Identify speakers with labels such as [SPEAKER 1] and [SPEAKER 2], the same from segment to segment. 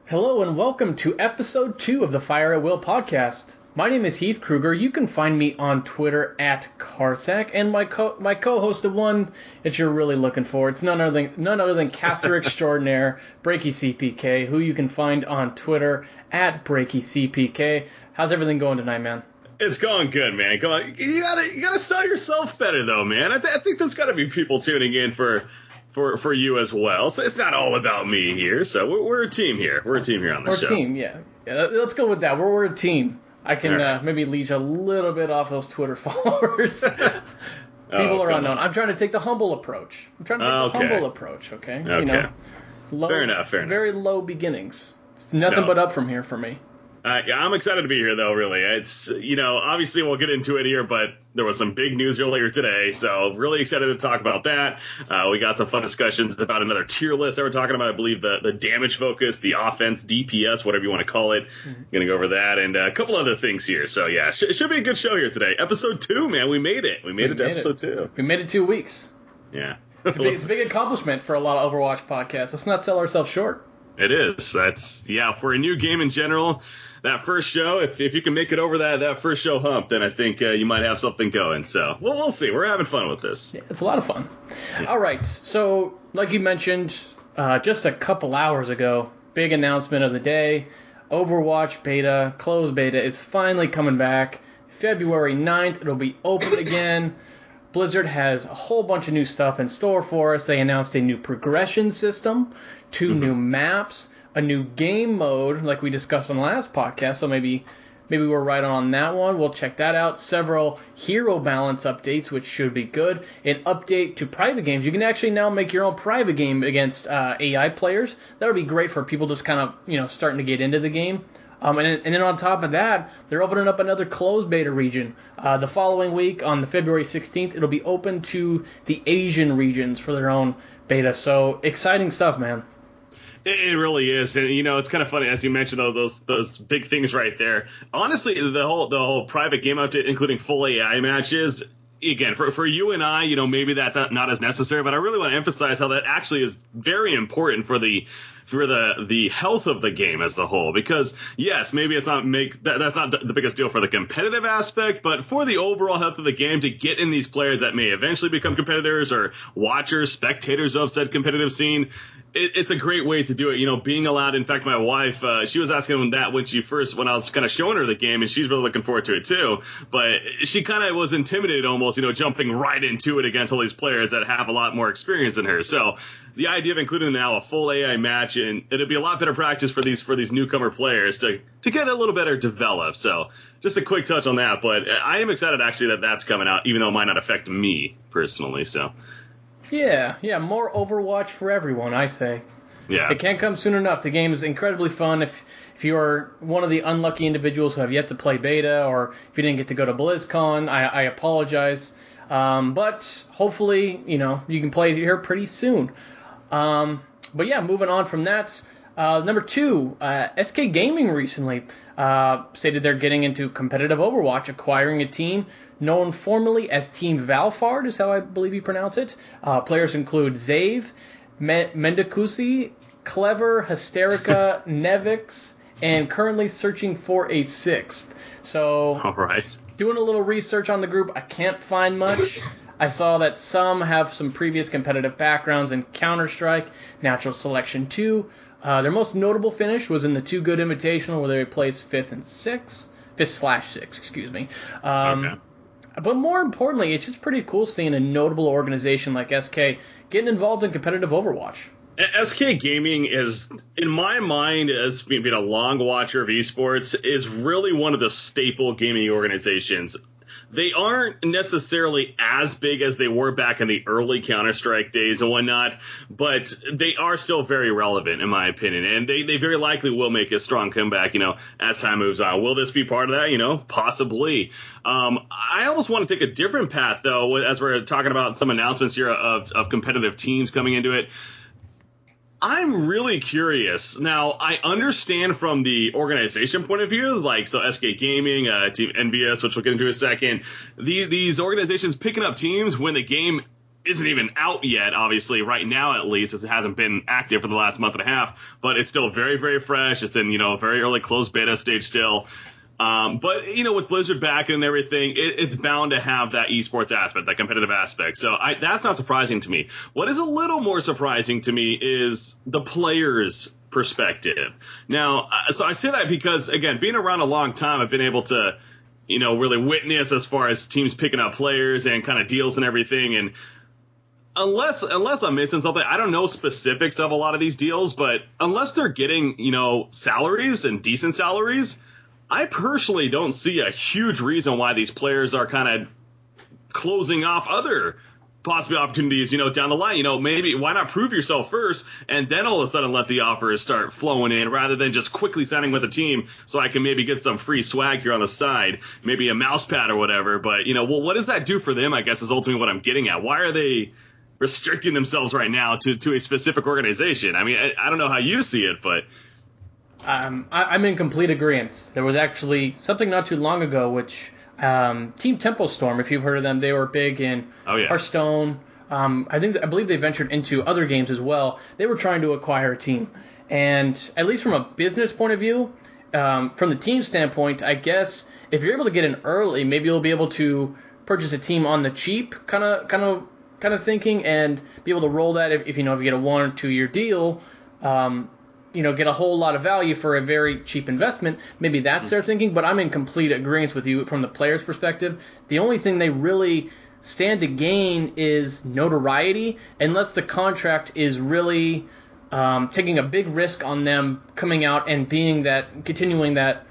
[SPEAKER 1] Hello and welcome to episode 2 of the Fire at Will podcast. My name is Heath Kruger. You can find me on Twitter at Carthac, and my co-host, the one that you're really looking for, it's none other than caster extraordinaire BreakyCPK, who you can find on Twitter at BreakyCPK. How's everything going tonight, man?
[SPEAKER 2] It's going good, man. You gotta sell yourself better, though, man. I think there's got to be people tuning in for you as well. So it's not all about me here. So we're a team here. We're a team here on the show.
[SPEAKER 1] We're a team, yeah. Let's go with that. We're a team. I can maybe leech a little bit off those Twitter followers. People are unknown. I'm trying to take the humble approach. Okay?
[SPEAKER 2] Okay.
[SPEAKER 1] You know,
[SPEAKER 2] Fair enough.
[SPEAKER 1] Very low beginnings. It's nothing but up from here for me.
[SPEAKER 2] Yeah, I'm excited to be here, though, really. It's, obviously we'll get into it here, but there was some big news earlier today, so really excited to talk about that. We got some fun discussions about another tier list that we're talking about. I believe the damage focus, the offense, DPS, whatever you want to call it. Mm-hmm. Going to go over that and a couple other things here. So, yeah, it should be a good show here today. Episode 2, man. We made it. We made it to episode 2.
[SPEAKER 1] We made it 2 weeks.
[SPEAKER 2] Yeah.
[SPEAKER 1] It's a big accomplishment for a lot of Overwatch podcasts. Let's not sell ourselves short.
[SPEAKER 2] It is. For a new game in general, that first show, if you can make it over that first show hump, then I think you might have something going. So, we'll see. We're having fun with this.
[SPEAKER 1] Yeah, it's a lot of fun. Yeah. All right. So, like you mentioned, just a couple hours ago, big announcement of the day. Overwatch beta, closed beta, is finally coming back. February 9th, it'll be open again. Blizzard has a whole bunch of new stuff in store for us. They announced a new progression system, 2 new maps, a new game mode, like we discussed on the last podcast, so maybe we're right on that one. We'll check that out. Several hero balance updates, which should be good. An update to private games. You can actually now make your own private game against AI players. That would be great for people just kind of, starting to get into the game. And then on top of that, they're opening up another closed beta region. The following week, on the February 16th, it'll be open to the Asian regions for their own beta. So, exciting stuff, man.
[SPEAKER 2] It really is, and it's kind of funny as you mentioned those big things right there. Honestly, the whole private game update, including full AI matches. Again, for you and I, maybe that's not as necessary, but I really want to emphasize how that actually is very important for the health of the game as a whole. Because yes, maybe that's not the biggest deal for the competitive aspect, but for the overall health of the game, to get in these players that may eventually become competitors or watchers, spectators of said competitive scene. It's a great way to do it, being allowed. In fact, my wife, she was asking that when I was kind of showing her the game, and she's really looking forward to it too. But she kind of was intimidated almost, jumping right into it against all these players that have a lot more experience than her. So the idea of including now a full AI match, and it'll be a lot better practice for these newcomer players to get a little better developed. So just a quick touch on that. But I am excited actually that's coming out, even though it might not affect me personally. So.
[SPEAKER 1] Yeah, more Overwatch for everyone, I say.
[SPEAKER 2] Yeah.
[SPEAKER 1] It can't come soon enough. The game is incredibly fun. If you are one of the unlucky individuals who have yet to play beta, or if you didn't get to go to BlizzCon, I apologize. But hopefully, you can play it here pretty soon. But yeah, moving on from that. Number 2, SK Gaming recently stated they're getting into competitive Overwatch, acquiring a team known formerly as Team Valfard, is how I believe you pronounce it. Players include Zave, Mendicusi, Clever, Hysterica, Nevix, and currently searching for a 6th. So,
[SPEAKER 2] all right.
[SPEAKER 1] Doing a little research on the group, I can't find much. I saw that some have some previous competitive backgrounds in Counter-Strike, Natural Selection 2. Their most notable finish was in the Too Good Invitational, where they placed 5th/6, excuse me.
[SPEAKER 2] Okay.
[SPEAKER 1] But more importantly, it's just pretty cool seeing a notable organization like SK getting involved in competitive Overwatch.
[SPEAKER 2] SK Gaming is, in my mind, as being a long watcher of esports, is really one of the staple gaming organizations. They aren't necessarily as big as they were back in the early Counter-Strike days and whatnot, but they are still very relevant, in my opinion. And they very likely will make a strong comeback, as time moves on. Will this be part of that? Possibly. I almost want to take a different path, though, as we're talking about some announcements here of competitive teams coming into it. I'm really curious. Now, I understand from the organization point of view, so SK Gaming, Team EnvyUs, which we'll get into in a second, these organizations picking up teams when the game isn't even out yet, obviously, right now at least. It hasn't been active for the last month and a half, but it's still very, very fresh. It's in, a very early closed beta stage still. But, with Blizzard back and everything, it's bound to have that esports aspect, that competitive aspect. So that's not surprising to me. What is a little more surprising to me is the players' perspective. Now, so I say that because, again, being around a long time, I've been able to, really witness as far as teams picking up players and kind of deals and everything. And unless I'm missing something, I don't know specifics of a lot of these deals, but unless they're getting, salaries and decent salaries, I personally don't see a huge reason why these players are kind of closing off other possible opportunities, down the line. Maybe why not prove yourself first and then all of a sudden let the offers start flowing in rather than just quickly signing with a team so I can maybe get some free swag here on the side, maybe a mouse pad or whatever. But, what does that do for them, I guess, is ultimately what I'm getting at. Why are they restricting themselves right now to a specific organization? I mean, I don't know how you see it, but...
[SPEAKER 1] I'm in complete agreement. There was actually something not too long ago which... Team Temple Storm, if you've heard of them, they were big in Hearthstone. I believe they ventured into other games as well. They were trying to acquire a team, and at least from a business point of view, from the team standpoint, I guess if you're able to get in early, maybe you'll be able to purchase a team on the cheap, kind of thinking, and be able to roll that if you get a 1 or 2 year deal. Get a whole lot of value for a very cheap investment. Maybe that's their thinking, but I'm in complete agreement with you from the player's perspective. The only thing they really stand to gain is notoriety, unless the contract is really taking a big risk on them coming out and continuing that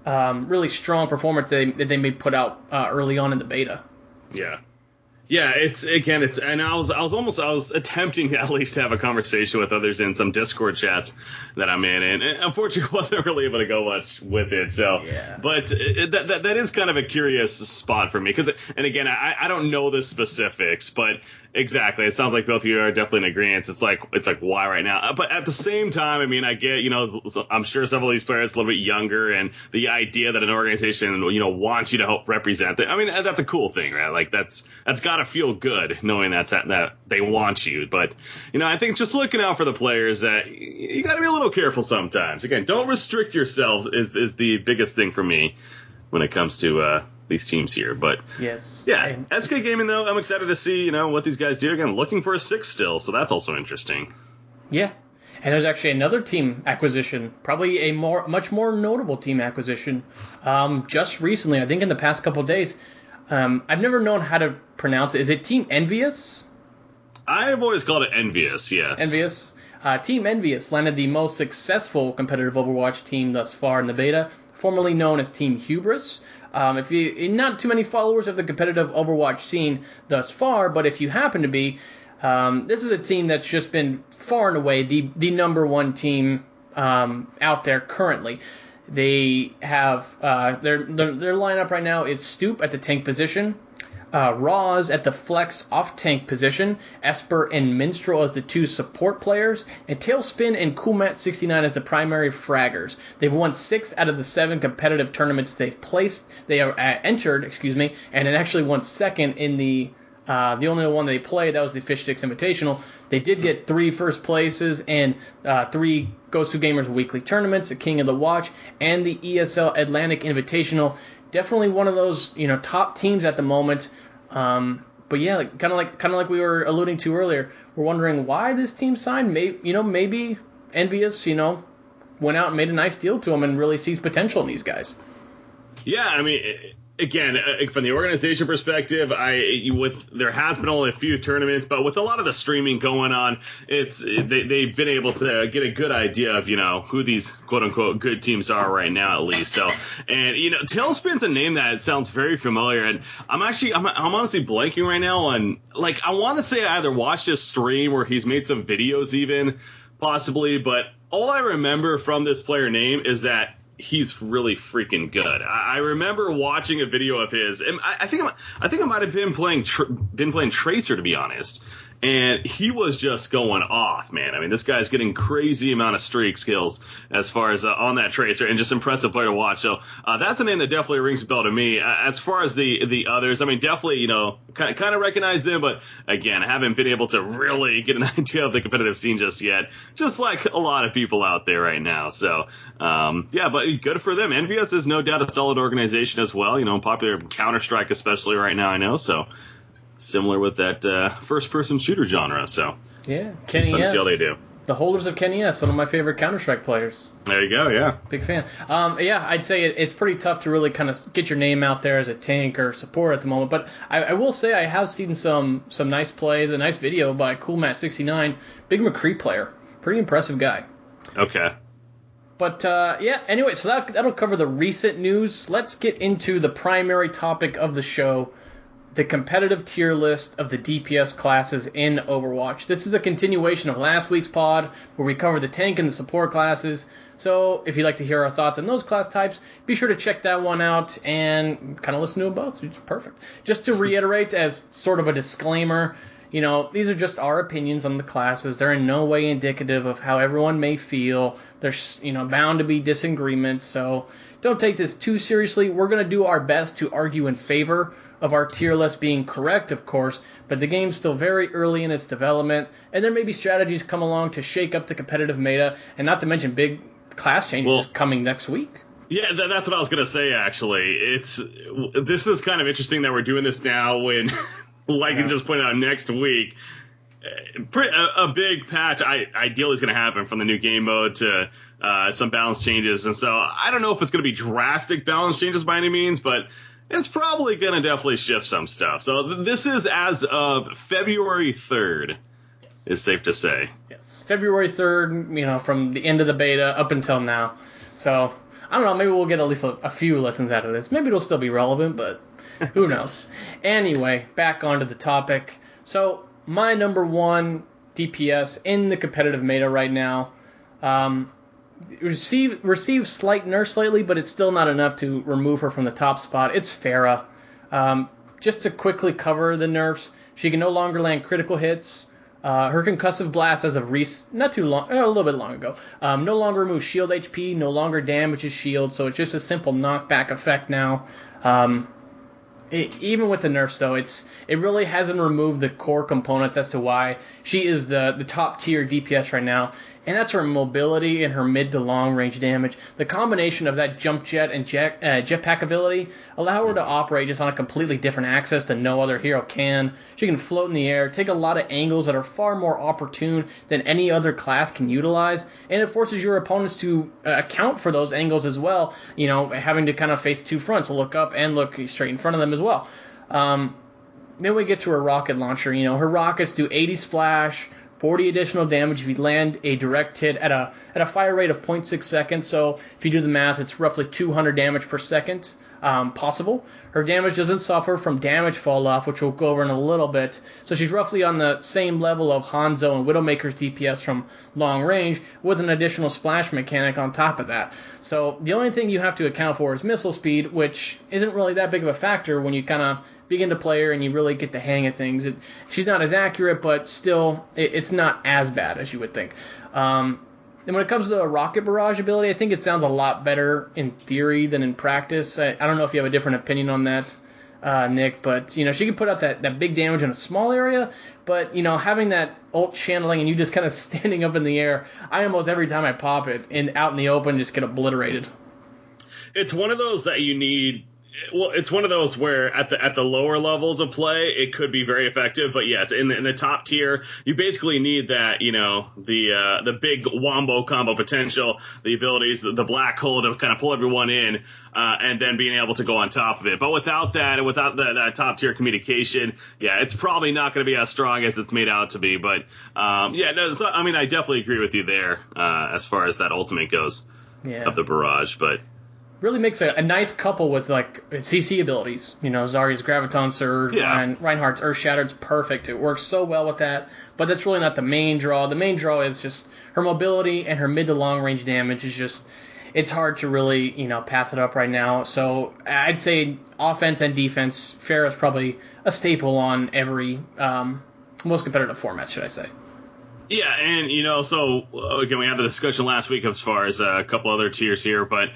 [SPEAKER 1] really strong performance that they may put out early on in the beta.
[SPEAKER 2] Yeah. Yeah, and I was attempting to at least have a conversation with others in some Discord chats that I'm in, and unfortunately wasn't really able to go much with it. So, yeah. But that is kind of a curious spot for me and again, I don't know the specifics, but exactly, it sounds like both of you are definitely in agreement. It's like why right now? But at the same time, I mean, I get I'm sure several of these players are a little bit younger, and the idea that an organization wants you to help represent it. I mean, that's a cool thing, right? Like that's got to feel good knowing that they want you. But I think just looking out for the players, that you got to be a little careful sometimes. Again, don't restrict yourselves is the biggest thing for me when it comes to these teams here. But
[SPEAKER 1] yes,
[SPEAKER 2] yeah, SK Gaming though, I'm excited to see what these guys do. Again, looking for a 6 still, so that's also interesting.
[SPEAKER 1] Yeah, and there's actually another team acquisition, probably a much more notable team acquisition, just recently. I think in the past couple of days. I've never known how to pronounce it. Is it Team EnvyUs?
[SPEAKER 2] I've always called it EnvyUs. Yes,
[SPEAKER 1] EnvyUs. Team EnvyUs landed the most successful competitive Overwatch team thus far in the beta, formerly known as Team Hubris. If you not too many followers of the competitive Overwatch scene thus far, but if you happen to be, this is a team that's just been far and away the number one team out there currently. They have their lineup right now is Stoop at the tank position, Roz at the flex off-tank position, Esper and Minstrel as the 2 support players, and Tailspin and Coolmat69 as the primary fraggers. They've won 6 out of the 7 competitive tournaments they are entered, and it actually won second in the only one they played. That was the Fish Sticks Invitational. They did get 3 first places and 3 Ghost of Gamers weekly tournaments, the King of the Watch, and the ESL Atlantic Invitational. Definitely one of those top teams at the moment. But yeah, kind of like we were alluding to earlier, we're wondering why this team signed. Maybe EnvyUs went out and made a nice deal to them and really sees potential in these guys.
[SPEAKER 2] Yeah, I mean, again, from the organization perspective, there has been only a few tournaments, but with a lot of the streaming going on, they've been able to get a good idea of who these quote unquote good teams are right now, at least. So, and Tailspin's a name that sounds very familiar, and I'm honestly blanking right now on I want to say I either watched his stream or he's made some videos even possibly, but all I remember from this player name is that he's really freaking good. I remember watching a video of his, and I think I might have been playing Tracer, to be honest. And he was just going off, man. I mean, this guy's getting crazy amount of streak skills as far as on that tracer, and just impressive player to watch. So that's a name that definitely rings a bell to me. As far as the others, I mean, definitely, kind of recognize them, but again, I haven't been able to really get an idea of the competitive scene just yet, just like a lot of people out there right now. So, yeah, but good for them. EnvyUs is no doubt a solid organization as well, popular Counter-Strike especially right now, I know, so similar with that first-person shooter genre, so
[SPEAKER 1] yeah, Kenny
[SPEAKER 2] fun to see how they do.
[SPEAKER 1] The holders of Kenny S, one of my favorite Counter-Strike players.
[SPEAKER 2] There you go, yeah.
[SPEAKER 1] Big fan. Yeah, I'd say it's pretty tough to really kind of get your name out there as a tank or support at the moment, but I will say I have seen some nice plays, a nice video by CoolMatt69, big McCree player. Pretty impressive guy.
[SPEAKER 2] Okay.
[SPEAKER 1] But, yeah, anyway, so that'll cover the recent news. Let's get into the primary topic of the show, the competitive tier list of the DPS classes in Overwatch. This is a continuation of last week's pod, where we covered the tank and the support classes. So if you'd like to hear our thoughts on those class types, be sure to check that one out and kind of listen to them both. It's perfect. Just to reiterate, as sort of a disclaimer, these are just our opinions on the classes. They're in no way indicative of how everyone may feel. There's, bound to be disagreements, so don't take this too seriously. We're going to do our best to argue in favor of our tier list being correct, of course, but the game's still very early in its development, and there may be strategies come along to shake up the competitive meta, and not to mention big class changes coming next week.
[SPEAKER 2] Yeah, that's what I was going to say, actually. This is kind of interesting that we're doing this now when, like you just pointed out, next week, a big patch ideally is going to happen from the new game mode to some balance changes, and so I don't know if it's going to be drastic balance changes by any means, but it's probably going to definitely shift some stuff. So this is as of February 3rd, is safe to say.
[SPEAKER 1] Yes, February 3rd, from the end of the beta up until now. So, I don't know, maybe we'll get at least a few lessons out of this. Maybe it'll still be relevant, but who knows. Anyway, back onto the topic. So, my number one DPS in the competitive meta right now, received slight nerfs lately, but it's still not enough to remove her from the top spot. It's Pharah. Just to quickly cover the nerfs, she can no longer land critical hits. Her concussive blast as of a little bit long ago, no longer removes shield HP, no longer damages shield, so it's just a simple knockback effect now. Even with the nerfs, though, it really hasn't removed the core components as to why she is the top tier DPS right now, and that's her mobility and her mid to long range damage. The combination of that jump jet and jetpack ability allow her to operate just on a completely different axis than no other hero can. She can float in the air, take a lot of angles that are far more opportune than any other class can utilize, and it forces your opponents to account for those angles as well, having to kind of face two fronts, look up and look straight in front of them as well. Then we get to her rocket launcher. Her rockets do 80 splash, 40 additional damage if you land a direct hit at a fire rate of 0.6 seconds. So if you do the math, it's roughly 200 damage per second possible. Her damage doesn't suffer from damage fall off, which we'll go over in a little bit. So she's roughly on the same level of Hanzo and Widowmaker's DPS from long range, with an additional splash mechanic on top of that. So the only thing you have to account for is missile speed, which isn't really that big of a factor when you kind of begin to play her and you really get the hang of things. She's not as accurate, but still, it's not as bad as you would think. And when it comes to the rocket barrage ability, I think it sounds a lot better in theory than in practice. I don't know if you have a different opinion on that, Nick, but she can put out that big damage in a small area, but having that ult channeling and you just kind of standing up in the air, I almost every time I pop it and out in the open just get obliterated.
[SPEAKER 2] It's one of those that you need. Well, it's one of those where at the lower levels of play, it could be very effective. But yes, in the top tier, you basically need that, the big wombo combo potential, the abilities, the black hole to kind of pull everyone in, and then being able to go on top of it. But without that, and without that top tier communication, yeah, it's probably not going to be as strong as it's made out to be. But I definitely agree with you there as far as that ultimate goes of the barrage, but.
[SPEAKER 1] Really makes a nice couple with CC abilities. Zarya's Graviton Surge, Reinhardt's Earth Shattered's perfect. It works so well with that, but that's really not the main draw. The main draw is just her mobility and her mid to long range damage is just, it's hard to really, pass it up right now. So I'd say offense and defense, Pharah's probably a staple on every most competitive format, should I say.
[SPEAKER 2] Yeah, and, so, again, we had the discussion last week as far as a couple other tiers here, but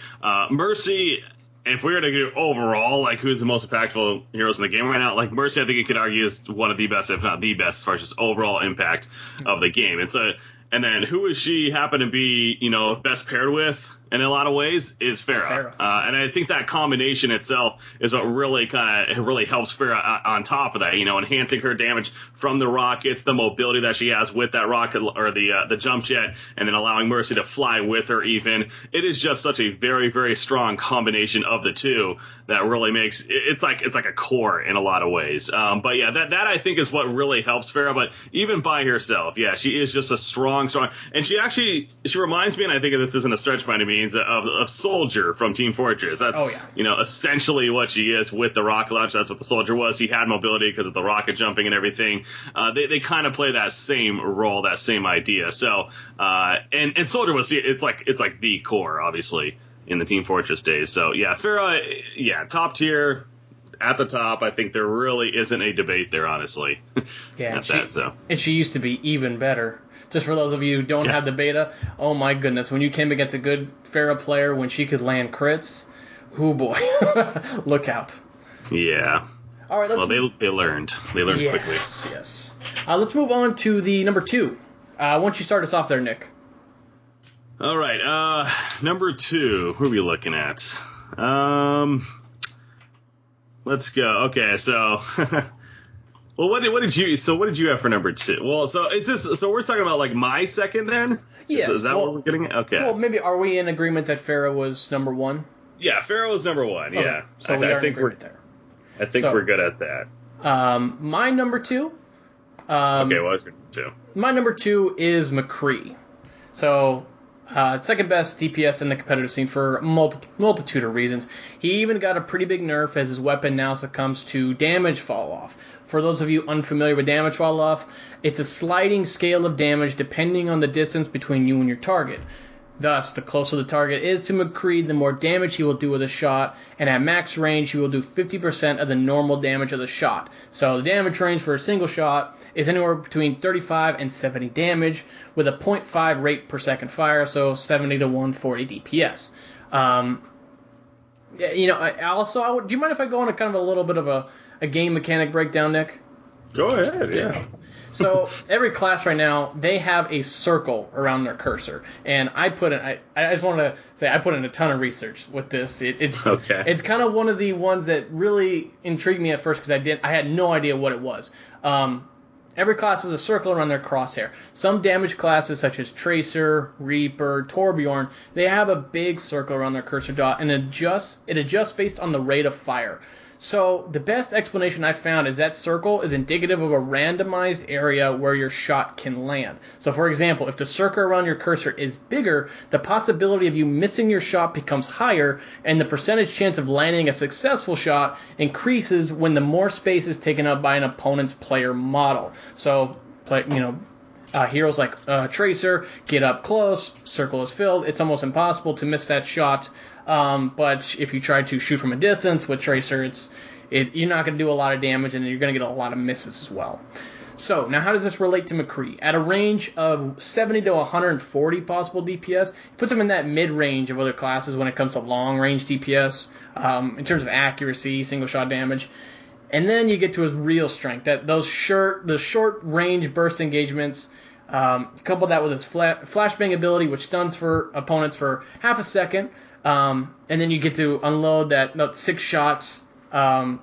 [SPEAKER 2] Mercy, if we were to do overall, like, who's the most impactful heroes in the game right now, like, Mercy, I think you could argue is one of the best, if not the best, as far as just overall impact of the game. And then who is she happen to be, best paired with in a lot of ways is Pharah. And I think that combination itself is what really helps Pharah on top of that, enhancing her damage from the rockets, the mobility that she has with that rocket or the jump jet, and then allowing Mercy to fly with her even. It is just such a very, very strong combination of the two that really makes it's like a core in a lot of ways. But yeah, that I think is what really helps Pharah. But even by herself, yeah, she is just a strong, and she reminds me, and I think this isn't a stretch by any means, of Soldier from Team Fortress. That's essentially what she is with the rocket launch. That's what the Soldier was. He had mobility because of the rocket jumping and everything. They kind of play that same role, that same idea. So and Soldier was it's like the core, obviously, in the Team Fortress days. So yeah, Pharah, top tier. At the top, I think there really isn't a debate there, honestly.
[SPEAKER 1] Yeah, and she used to be even better. Just for those of you who don't have the beta, oh my goodness, when you came against a good Pharah player, when she could land crits, oh boy, look out.
[SPEAKER 2] Yeah.
[SPEAKER 1] All right,
[SPEAKER 2] they learned. They learned quickly.
[SPEAKER 1] Yes. Let's move on to the number 2. Why don't you start us off there, Nick?
[SPEAKER 2] All right, number 2, who are we looking at? Let's go. Okay, so well, what did you have for number 2? Well, so we're talking about like my second then?
[SPEAKER 1] Yes.
[SPEAKER 2] Is that what we're getting at? Okay.
[SPEAKER 1] Well, maybe are we in agreement that Pharah was number 1?
[SPEAKER 2] Yeah, Pharah was number 1. Okay. Yeah.
[SPEAKER 1] So I think we're there.
[SPEAKER 2] I think we're good at that.
[SPEAKER 1] My number 2.
[SPEAKER 2] Okay, what was your number 2?
[SPEAKER 1] My number 2 is McCree. So second best DPS in the competitive scene for a multitude of reasons. He even got a pretty big nerf as his weapon now succumbs to damage fall off. For those of you unfamiliar with damage fall off, it's a sliding scale of damage depending on the distance between you and your target. Thus, the closer the target is to McCree, the more damage he will do with a shot, and at max range, he will do 50% of the normal damage of the shot. So the damage range for a single shot is anywhere between 35 and 70 damage, with a 0.5 rate per second fire, so 70 to 140 DPS. Do you mind if I go on a kind of a little bit of a game mechanic breakdown, Nick?
[SPEAKER 2] Go ahead, yeah.
[SPEAKER 1] So every class right now, they have a circle around their cursor, and I just want to say I put in a ton of research with this. It's kind of one of the ones that really intrigued me at first because I had no idea what it was. Every class has a circle around their crosshair. Some damage classes, such as Tracer, Reaper, Torbjorn, they have a big circle around their cursor dot, and it adjusts based on the rate of fire. So the best explanation I found is that circle is indicative of a randomized area where your shot can land. So for example, if the circle around your cursor is bigger, the possibility of you missing your shot becomes higher, and the percentage chance of landing a successful shot increases when the more space is taken up by an opponent's player model. So, heroes like Tracer get up close, circle is filled, it's almost impossible to miss that shot. But if you try to shoot from a distance with Tracer, you're not going to do a lot of damage, and you're going to get a lot of misses as well. So, now how does this relate to McCree? At a range of 70 to 140 possible DPS, it puts him in that mid-range of other classes when it comes to long-range DPS, in terms of accuracy, single-shot damage. And then you get to his real strength, the short-range burst engagements. Couple that with his flashbang ability, which stuns for opponents for half a second. And then you get to unload that 6-shot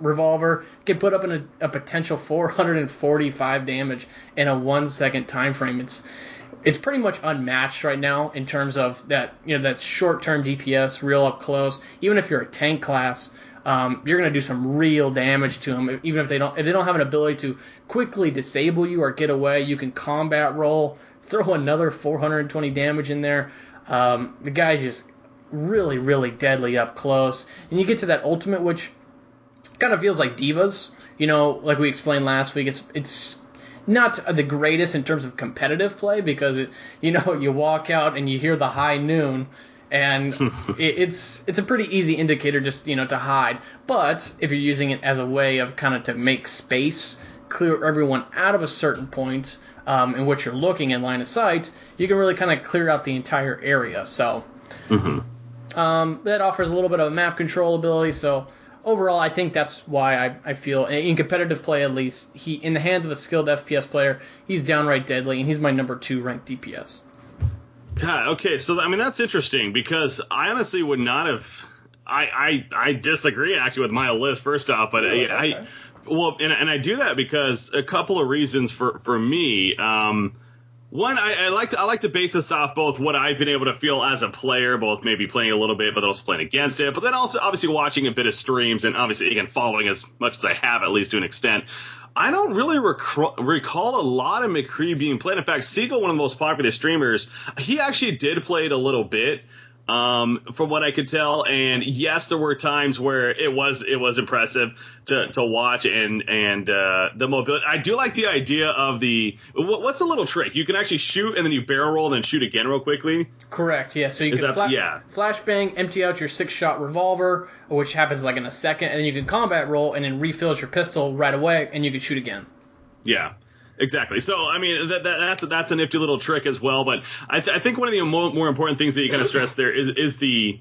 [SPEAKER 1] revolver. Can put up in a potential 445 damage in a 1-second time frame. It's pretty much unmatched right now in terms of that short-term DPS, real up close. Even if you're a tank class, you're going to do some real damage to them. Even if they don't have an ability to quickly disable you or get away, you can combat roll, throw another 420 damage in there. The guy's just really, really deadly up close. And you get to that ultimate, which kind of feels like Divas. Like we explained last week, it's not the greatest in terms of competitive play because you walk out and you hear the high noon, and it's a pretty easy indicator just to hide. But if you're using it as a way of kind of to make space clear everyone out of a certain point in which you're looking in line of sight, you can really kind of clear out the entire area. So that offers a little bit of map control ability. So overall, I think that's why I feel, in competitive play at least, he in the hands of a skilled FPS player, he's downright deadly, and he's my number 2 ranked DPS.
[SPEAKER 2] God, okay, so I mean that's interesting because I honestly would not have. I disagree actually with my list first off, but
[SPEAKER 1] Really? Okay.
[SPEAKER 2] I do that because a couple of reasons for me. One, I like to base this off both what I've been able to feel as a player, both maybe playing a little bit, but also playing against it, but then also obviously watching a bit of streams and obviously again following as much as I have at least to an extent. I don't really recall a lot of McCree being played. In fact, Siegel, one of the most popular streamers, he actually did play it a little bit. From what I could tell, and yes, there were times where it was impressive to watch, and the mobility. I do like the idea of what's a little trick? You can actually shoot and then you barrel roll and then shoot again real quickly.
[SPEAKER 1] Correct. Yeah. So you can flashbang, empty out your 6-shot revolver, which happens like in a second, and then you can combat roll and then refills your pistol right away, and you can shoot again.
[SPEAKER 2] Yeah. Exactly. So, I mean, that's a nifty little trick as well. But I think one of the more important things that you kind of stress there is the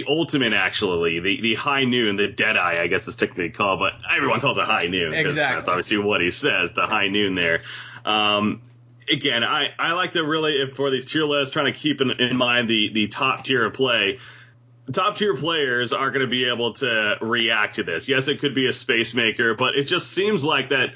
[SPEAKER 2] ultimate, actually, the high noon, the dead eye, I guess it's technically called, but everyone calls it high noon.
[SPEAKER 1] Exactly.
[SPEAKER 2] That's obviously what he says, the high noon there. Again, I like to really, for these tier lists, trying to keep in mind the top tier of play. Top tier players are going to be able to react to this. Yes, it could be a space maker, but it just seems like that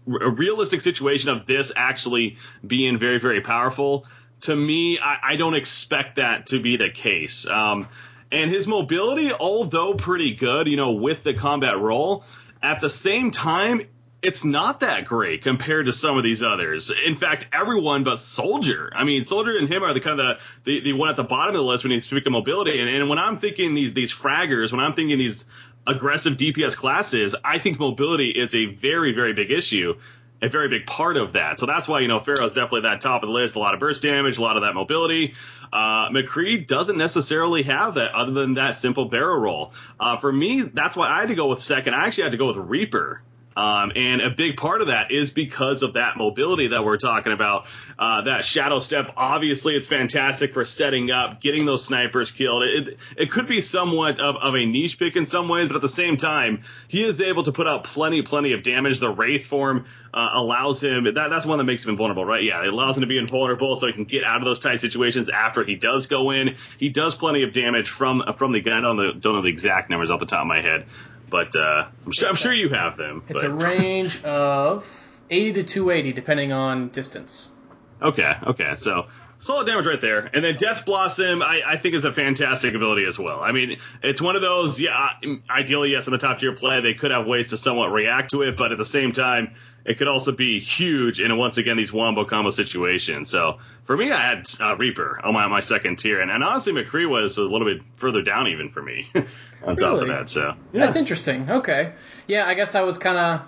[SPEAKER 2] a realistic situation of this actually being very, very powerful. To me, I don't expect that to be the case. And his mobility, although pretty good, with the combat roll, at the same time, it's not that great compared to some of these others. In fact, everyone but Soldier. I mean, Soldier and him are the kind of the one at the bottom of the list when you speak of mobility. And when I'm thinking these fraggers, when I'm thinking these aggressive DPS classes, I think mobility is a very, very big issue, a very big part of that. So that's why, Pharaoh's definitely that top of the list, a lot of burst damage, a lot of that mobility. McCree doesn't necessarily have that other than that simple barrel roll. For me, that's why I had to go with second. I actually had to go with Reaper. And a big part of that is because of that mobility that we're talking about. That shadow step, obviously, it's fantastic for setting up, getting those snipers killed. It could be somewhat of a niche pick in some ways, but at the same time, he is able to put out plenty of damage. The Wraith form allows him, that's one that makes him invulnerable, right? Yeah, it allows him to be invulnerable so he can get out of those tight situations after he does go in. He does plenty of damage from the gun. I don't know the exact numbers off the top of my head. But I'm sure you have them.
[SPEAKER 1] It's a range of 80 to 280, depending on distance.
[SPEAKER 2] Okay. So solid damage right there. And then Death Blossom, I think, is a fantastic ability as well. I mean, it's one of those, ideally, yes, in the top tier play, they could have ways to somewhat react to it. But at the same time, it could also be huge in, once again, these wombo combo situations. So for me, I had Reaper on my second tier. And honestly, McCree was a little bit further down even for me on top of that. So yeah.
[SPEAKER 1] That's interesting. Okay. Yeah, I guess I was kind of,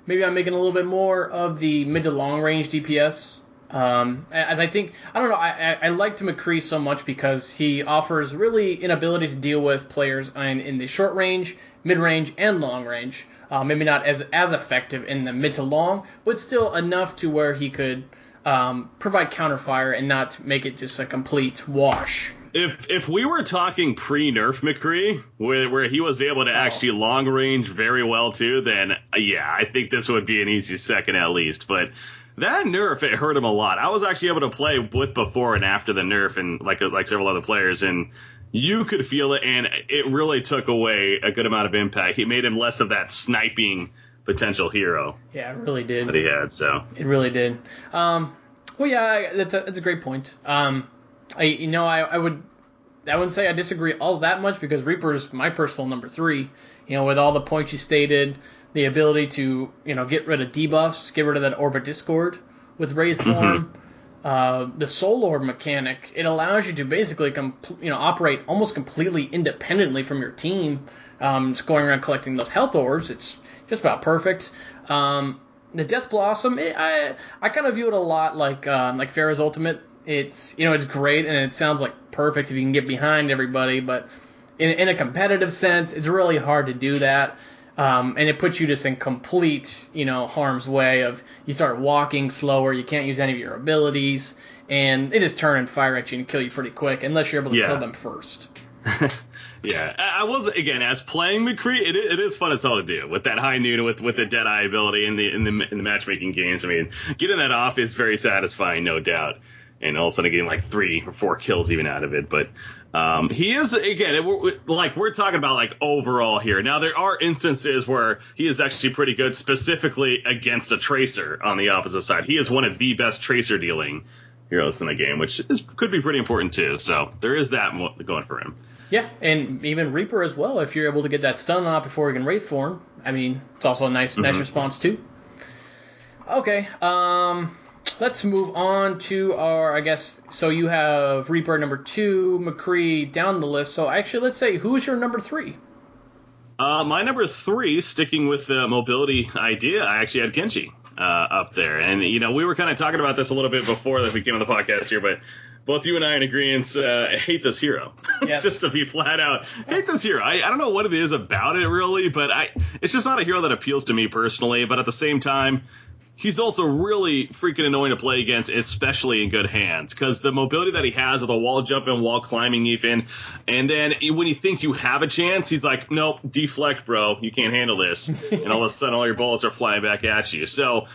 [SPEAKER 1] maybe I'm making a little bit more of the mid to long range DPS. As I think, I don't know, I liked McCree so much because he offers really an ability to deal with players in the short range, mid range, and long range. Maybe not as effective in the mid to long, but still enough to where he could provide counterfire and not make it just a complete wash.
[SPEAKER 2] If we were talking pre-nerf McCree, where he was able to actually long range very well too, then yeah, I think this would be an easy second at least. But that nerf, it hurt him a lot. I was actually able to play with before and after the nerf, and like several other players, and you could feel it, and it really took away a good amount of impact. It made him less of that sniping potential hero.
[SPEAKER 1] Yeah, it really did.
[SPEAKER 2] That he had, so.
[SPEAKER 1] It really did. Well, yeah, that's a great point. I wouldn't say I disagree all that much because Reaper's my personal number 3. With all the points you stated, the ability to get rid of debuffs, get rid of that Orbit Discord with Wraith form. The Soul Orb mechanic, it allows you to basically operate almost completely independently from your team. Just going around collecting those health orbs, it's just about perfect. The Death Blossom, I kind of view it a lot like Pharah's ultimate. It's it's great and it sounds like perfect if you can get behind everybody, but in a competitive sense, it's really hard to do that. And it puts you just in complete, harm's way of you start walking slower, you can't use any of your abilities, and they just turn and fire at you and kill you pretty quick, unless you're able to kill them first.
[SPEAKER 2] Yeah, I was, again, as playing McCree, it is fun as hell to do with that high noon, with the Deadeye ability in the matchmaking games. I mean, getting that off is very satisfying, no doubt. And all of a sudden getting like 3 or 4 kills even out of it. But he is, again, we're talking about like overall here. Now, there are instances where he is actually pretty good, specifically against a Tracer on the opposite side. He is one of the best Tracer dealing heroes in the game, which could be pretty important too. So there is that going for him.
[SPEAKER 1] Yeah, and even Reaper as well, if you're able to get that stun off before you can Wraith form. I mean, it's also a nice response too. Okay, let's move on to our, I guess, so you have Reaper number 2, McCree down the list. So actually, let's say, who's your number 3?
[SPEAKER 2] My number 3, sticking with the mobility idea, I actually had Genji up there. And, we were kind of talking about this a little bit before that we came on the podcast here, but both you and I in agreement hate this hero. Yes. Just to be flat out, hate this hero. I don't know what it is about it, really, but it's just not a hero that appeals to me personally. But at the same time, he's also really freaking annoying to play against, especially in good hands, because the mobility that he has with the wall jumping, wall climbing even, and then when you think you have a chance, he's like, nope, deflect, bro, you can't handle this. And all of a sudden, all your bullets are flying back at you. So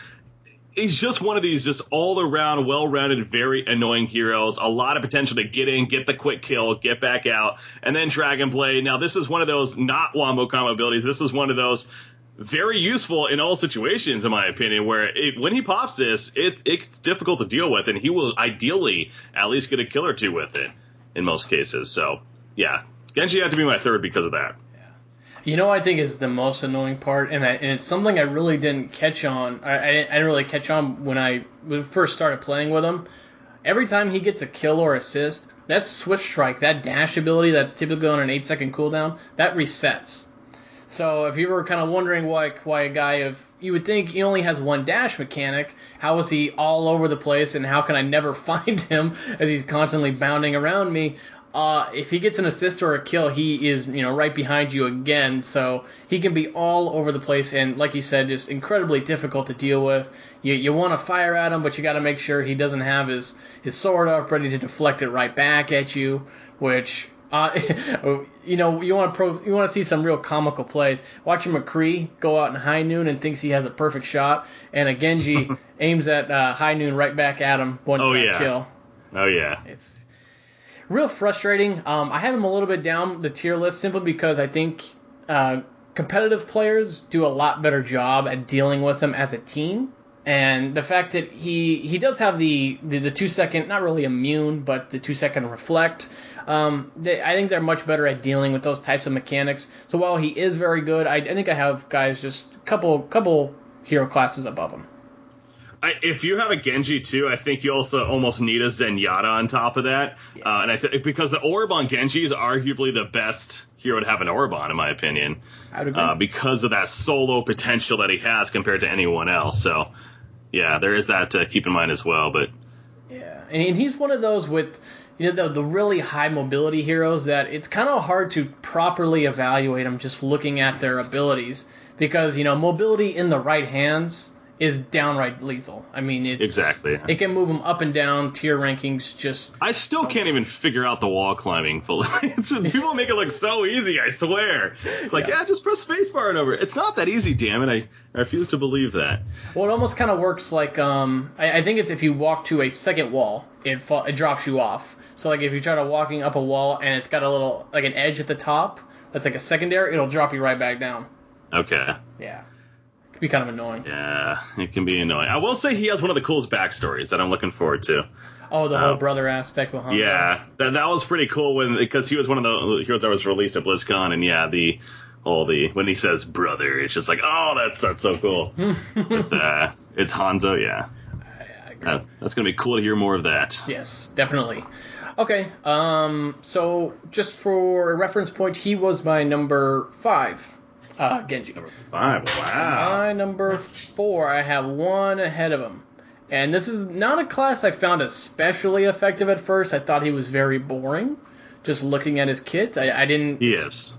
[SPEAKER 2] he's just one of these just all-around, well-rounded, very annoying heroes. A lot of potential to get in, get the quick kill, get back out, and then Dragon Blade. Now, this is one of those not wombo combo abilities. This is one of those very useful in all situations, in my opinion, where when he pops this, it's difficult to deal with, and he will ideally at least get a kill or 2 with it in most cases. So, yeah, Genji had to be my 3rd because of that.
[SPEAKER 1] I think is the most annoying part, and it's something I really didn't catch on. I didn't really catch on when I first started playing with him. Every time he gets a kill or assist, that switch strike, that dash ability that's typically on an 8-second cooldown, that resets. So if you were kind of wondering why a guy you would think he only has one dash mechanic, how is he all over the place and how can I never find him as he's constantly bounding around me? If he gets an assist or a kill, he is right behind you again, so he can be all over the place and, like you said, just incredibly difficult to deal with. You want to fire at him, but you got to make sure he doesn't have his sword up ready to deflect it right back at you, which you want to see some real comical plays. Watching McCree go out in high noon and thinks he has a perfect shot, and a Genji aims at high noon right back at him, one-shot kill.
[SPEAKER 2] Oh yeah,
[SPEAKER 1] it's real frustrating. I have him a little bit down the tier list simply because I think competitive players do a lot better job at dealing with him as a team. And the fact that he does have the 2-second, not really immune, but the 2-second reflect, I think they're much better at dealing with those types of mechanics. So while he is very good, I think I have guys just a couple hero classes above him.
[SPEAKER 2] If you have a Genji too, I think you also almost need a Zenyatta on top of that. Yeah. And I said because the orb on Genji is arguably the best hero to have an orb on, in my opinion.
[SPEAKER 1] I'd agree.
[SPEAKER 2] Because of that solo potential that he has compared to anyone else. So, yeah, there is that to keep in mind as well. But
[SPEAKER 1] yeah, and he's one of those with the really high mobility heroes that it's kind of hard to properly evaluate them just looking at their abilities because mobility in the right hands is downright lethal. I mean,
[SPEAKER 2] exactly.
[SPEAKER 1] It can move them up and down tier rankings.
[SPEAKER 2] I still can't even figure out the wall climbing fully. People make it look so easy. I swear. It's like, just press spacebar and over. It's not that easy. Damn it! I refuse to believe that.
[SPEAKER 1] Well, it almost kind of works like I think it's if you walk to a second wall, it drops you off. So like if you try to walking up a wall and it's got a little like an edge at the top, that's like a secondary. It'll drop you right back down.
[SPEAKER 2] Okay.
[SPEAKER 1] Yeah. Be kind of annoying.
[SPEAKER 2] Yeah, it can be annoying. I will say he has one of the coolest backstories that I'm looking forward to.
[SPEAKER 1] Oh, the whole brother aspect with Hanzo.
[SPEAKER 2] Yeah, that was pretty cool because he was one of the heroes that was released at BlizzCon, and when he says brother, it's just like, oh, that's so cool. It's Hanzo, yeah.
[SPEAKER 1] I agree.
[SPEAKER 2] That's gonna be cool to hear more of that.
[SPEAKER 1] Yes, definitely. Okay, so just for a reference point, he was my number 5. Genji.
[SPEAKER 2] Number 5, wow.
[SPEAKER 1] My number 4, I have one ahead of him. And this is not a class I found especially effective at first. I thought he was very boring, just looking at his kit. I didn't...
[SPEAKER 2] Yes.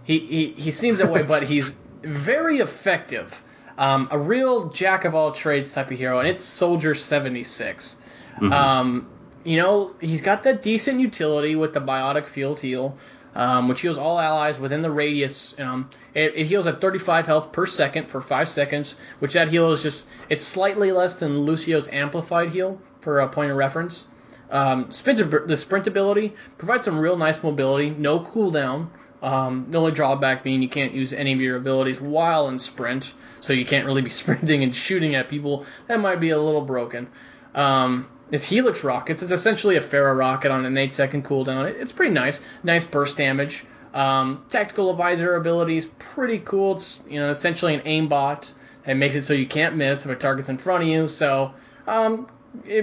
[SPEAKER 1] He seems that way, but he's very effective. A real jack-of-all-trades type of hero, and it's Soldier 76. He's got that decent utility with the Biotic Field Heal, which heals all allies within the radius. It heals at 35 health per second for 5 seconds, which that heal is it's slightly less than Lucio's Amplified heal, for a point of reference. The sprint ability provides some real nice mobility, no cooldown. The only drawback being you can't use any of your abilities while in sprint, so you can't really be sprinting and shooting at people. That might be a little broken. It's Helix Rockets. It's essentially a Pharaoh Rocket on an 8-second cooldown. It's pretty nice. Nice burst damage. Tactical Advisor ability is pretty cool. It's essentially an aimbot. It makes it so you can't miss if a target's in front of you. So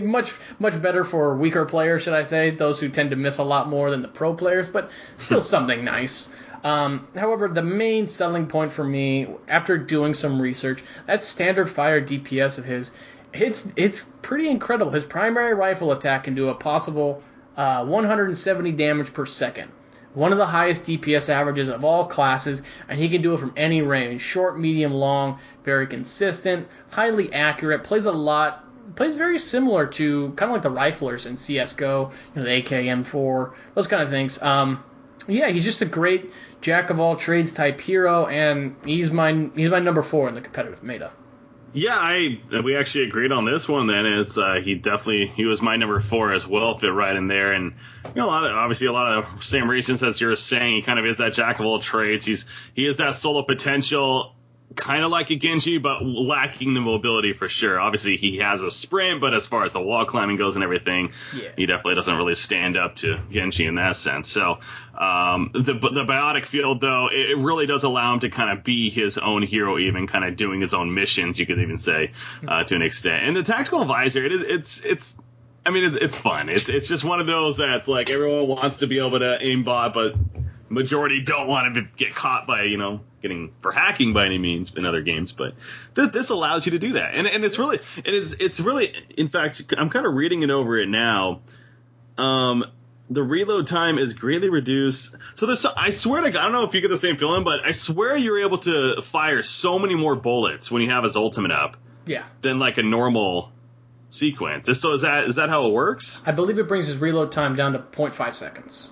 [SPEAKER 1] much better for weaker players, should I say, those who tend to miss a lot more than the pro players, but still something nice. However, the main selling point for me, after doing some research, that standard fire DPS of his, it's pretty incredible. His primary rifle attack can do a possible 170 damage per second. One of the highest DPS averages of all classes, and he can do it from any range. Short, medium, long, very consistent, highly accurate, plays very similar to kind of like the riflers in CSGO, the AK-M4, those kind of things. He's just a great jack-of-all-trades type hero, and he's my number 4 in the competitive meta.
[SPEAKER 2] Yeah, we actually agreed on this one. Then it's he was my number 4 as well, fit right in there, and a lot of same reasons as you're saying. He kind of is that jack of all trades. He is that solo potential, kind of like a Genji, but lacking the mobility for sure. Obviously, he has a sprint, but as far as the wall climbing goes and everything, he definitely doesn't really stand up to Genji in that sense. So the Biotic Field, though, it really does allow him to kind of be his own hero, even kind of doing his own missions, you could even say, to an extent. And the Tactical Advisor, it's fun. It's just one of those that's like everyone wants to be able to aimbot, but majority don't want to get caught by, getting for hacking by any means in other games. But this allows you to do that. And it's really, in fact, I'm kind of reading it over it now. The reload time is greatly reduced. So I swear to God, I don't know if you get the same feeling, but I swear you're able to fire so many more bullets when you have his ultimate up. Yeah. Than like a normal sequence. So is that how it works?
[SPEAKER 1] I believe it brings his reload time down to 0.5 seconds.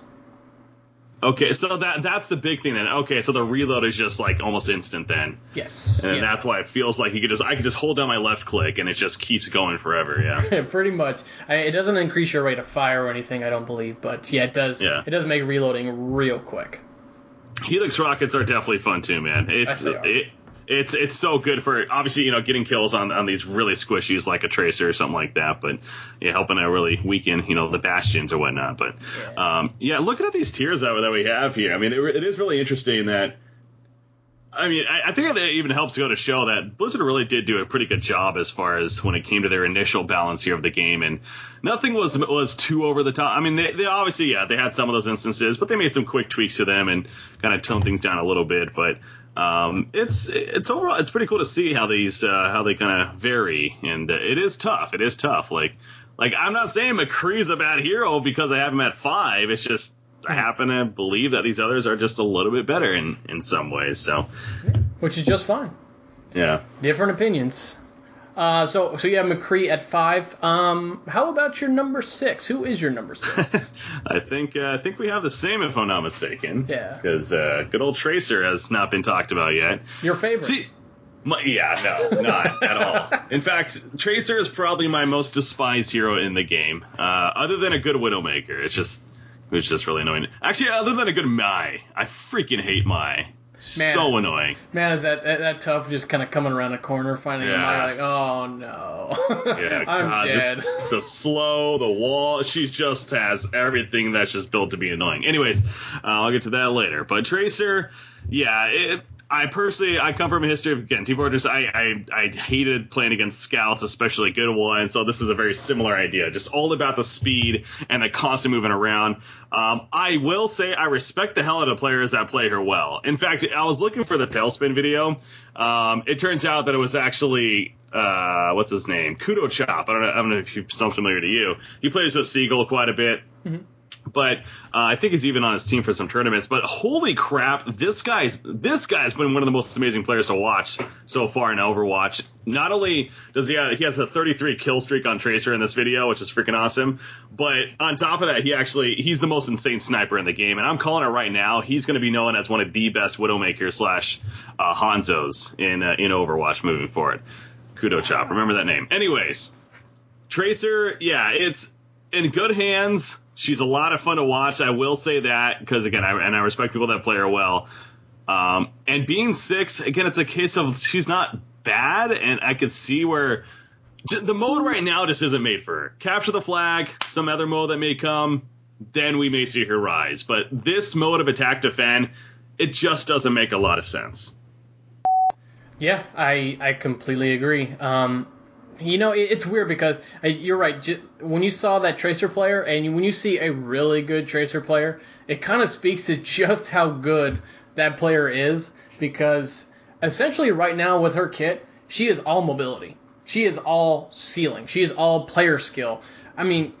[SPEAKER 2] Okay, so that's the big thing then. Okay, so the reload is just like almost instant then.
[SPEAKER 1] Yes.
[SPEAKER 2] And that's why it feels like I could just hold down my left click and it just keeps going forever, yeah.
[SPEAKER 1] Pretty much. It doesn't increase your rate of fire or anything, I don't believe, but yeah, it does. Yeah. It does make reloading real quick.
[SPEAKER 2] Helix rockets are definitely fun too, man. It's so good for, obviously, getting kills on these really squishies like a Tracer or something like that, but helping to really weaken, the bastions or whatnot. But looking at these tiers that we have here, it is really interesting that, I think it even helps go to show that Blizzard really did do a pretty good job as far as when it came to their initial balance here of the game, and nothing was too over the top. They obviously, they had some of those instances, but they made some quick tweaks to them and kind of toned things down a little bit, but it's overall, it's pretty cool to see how they kind of vary, and it is tough. Like I'm not saying McCree's a bad hero because I have him at 5. It's just I happen to believe that these others are just a little bit better in some ways. So,
[SPEAKER 1] which is just fine.
[SPEAKER 2] Yeah,
[SPEAKER 1] different opinions. So you have McCree at 5. How about your number 6? Who is your number 6?
[SPEAKER 2] I think we have the same, if I'm not mistaken.
[SPEAKER 1] Yeah.
[SPEAKER 2] Because good old Tracer has not been talked about yet.
[SPEAKER 1] Your favorite?
[SPEAKER 2] See, no, not at all. In fact, Tracer is probably my most despised hero in the game, other than a good Widowmaker. It's just really annoying. Actually, other than a good Mai, I freaking hate Mai. Man, so annoying.
[SPEAKER 1] Man, is that tough just kind of coming around a corner, finding a Mai, like, oh no.
[SPEAKER 2] Yeah,
[SPEAKER 1] I'm dead.
[SPEAKER 2] Just the slow, the wall, she just has everything that's just built to be annoying. Anyways, I'll get to that later. But Tracer, I come from a history of, again, Team Fortress, I hated playing against scouts, especially good ones, so this is a very similar idea, just all about the speed and the constant moving around. I will say I respect the hell out of players that play her well. In fact, I was looking for the Tailspin video. It turns out that it was actually, what's his name? Kudo Chop. I don't know if he sounds familiar to you. He plays with Seagull quite a bit. Mm-hmm. But I think he's even on his team for some tournaments. But holy crap, this guy's been one of the most amazing players to watch so far in Overwatch. Not only does he has a 33 kill streak on Tracer in this video, which is freaking awesome, but on top of that, he's the most insane sniper in the game. And I'm calling it right now. He's going to be known as one of the best Widowmakers / Hanzos in Overwatch moving forward. Kudo Chop, remember that name. Anyways, Tracer, yeah, it's in good hands. She's a lot of fun to watch. I will say that because, again, I respect people that play her well. And being 6, again, it's a case of she's not bad, and I could see where the mode right now just isn't made for her. Capture the flag, some other mode that may come, then we may see her rise. But this mode of attack defend, it just doesn't make a lot of sense.
[SPEAKER 1] Yeah, I completely agree. It's weird because you're right. When you saw that Tracer player, and when you see a really good Tracer player, it kind of speaks to just how good that player is. Because essentially, right now with her kit, she is all mobility. She is all ceiling. She is all player skill. I mean,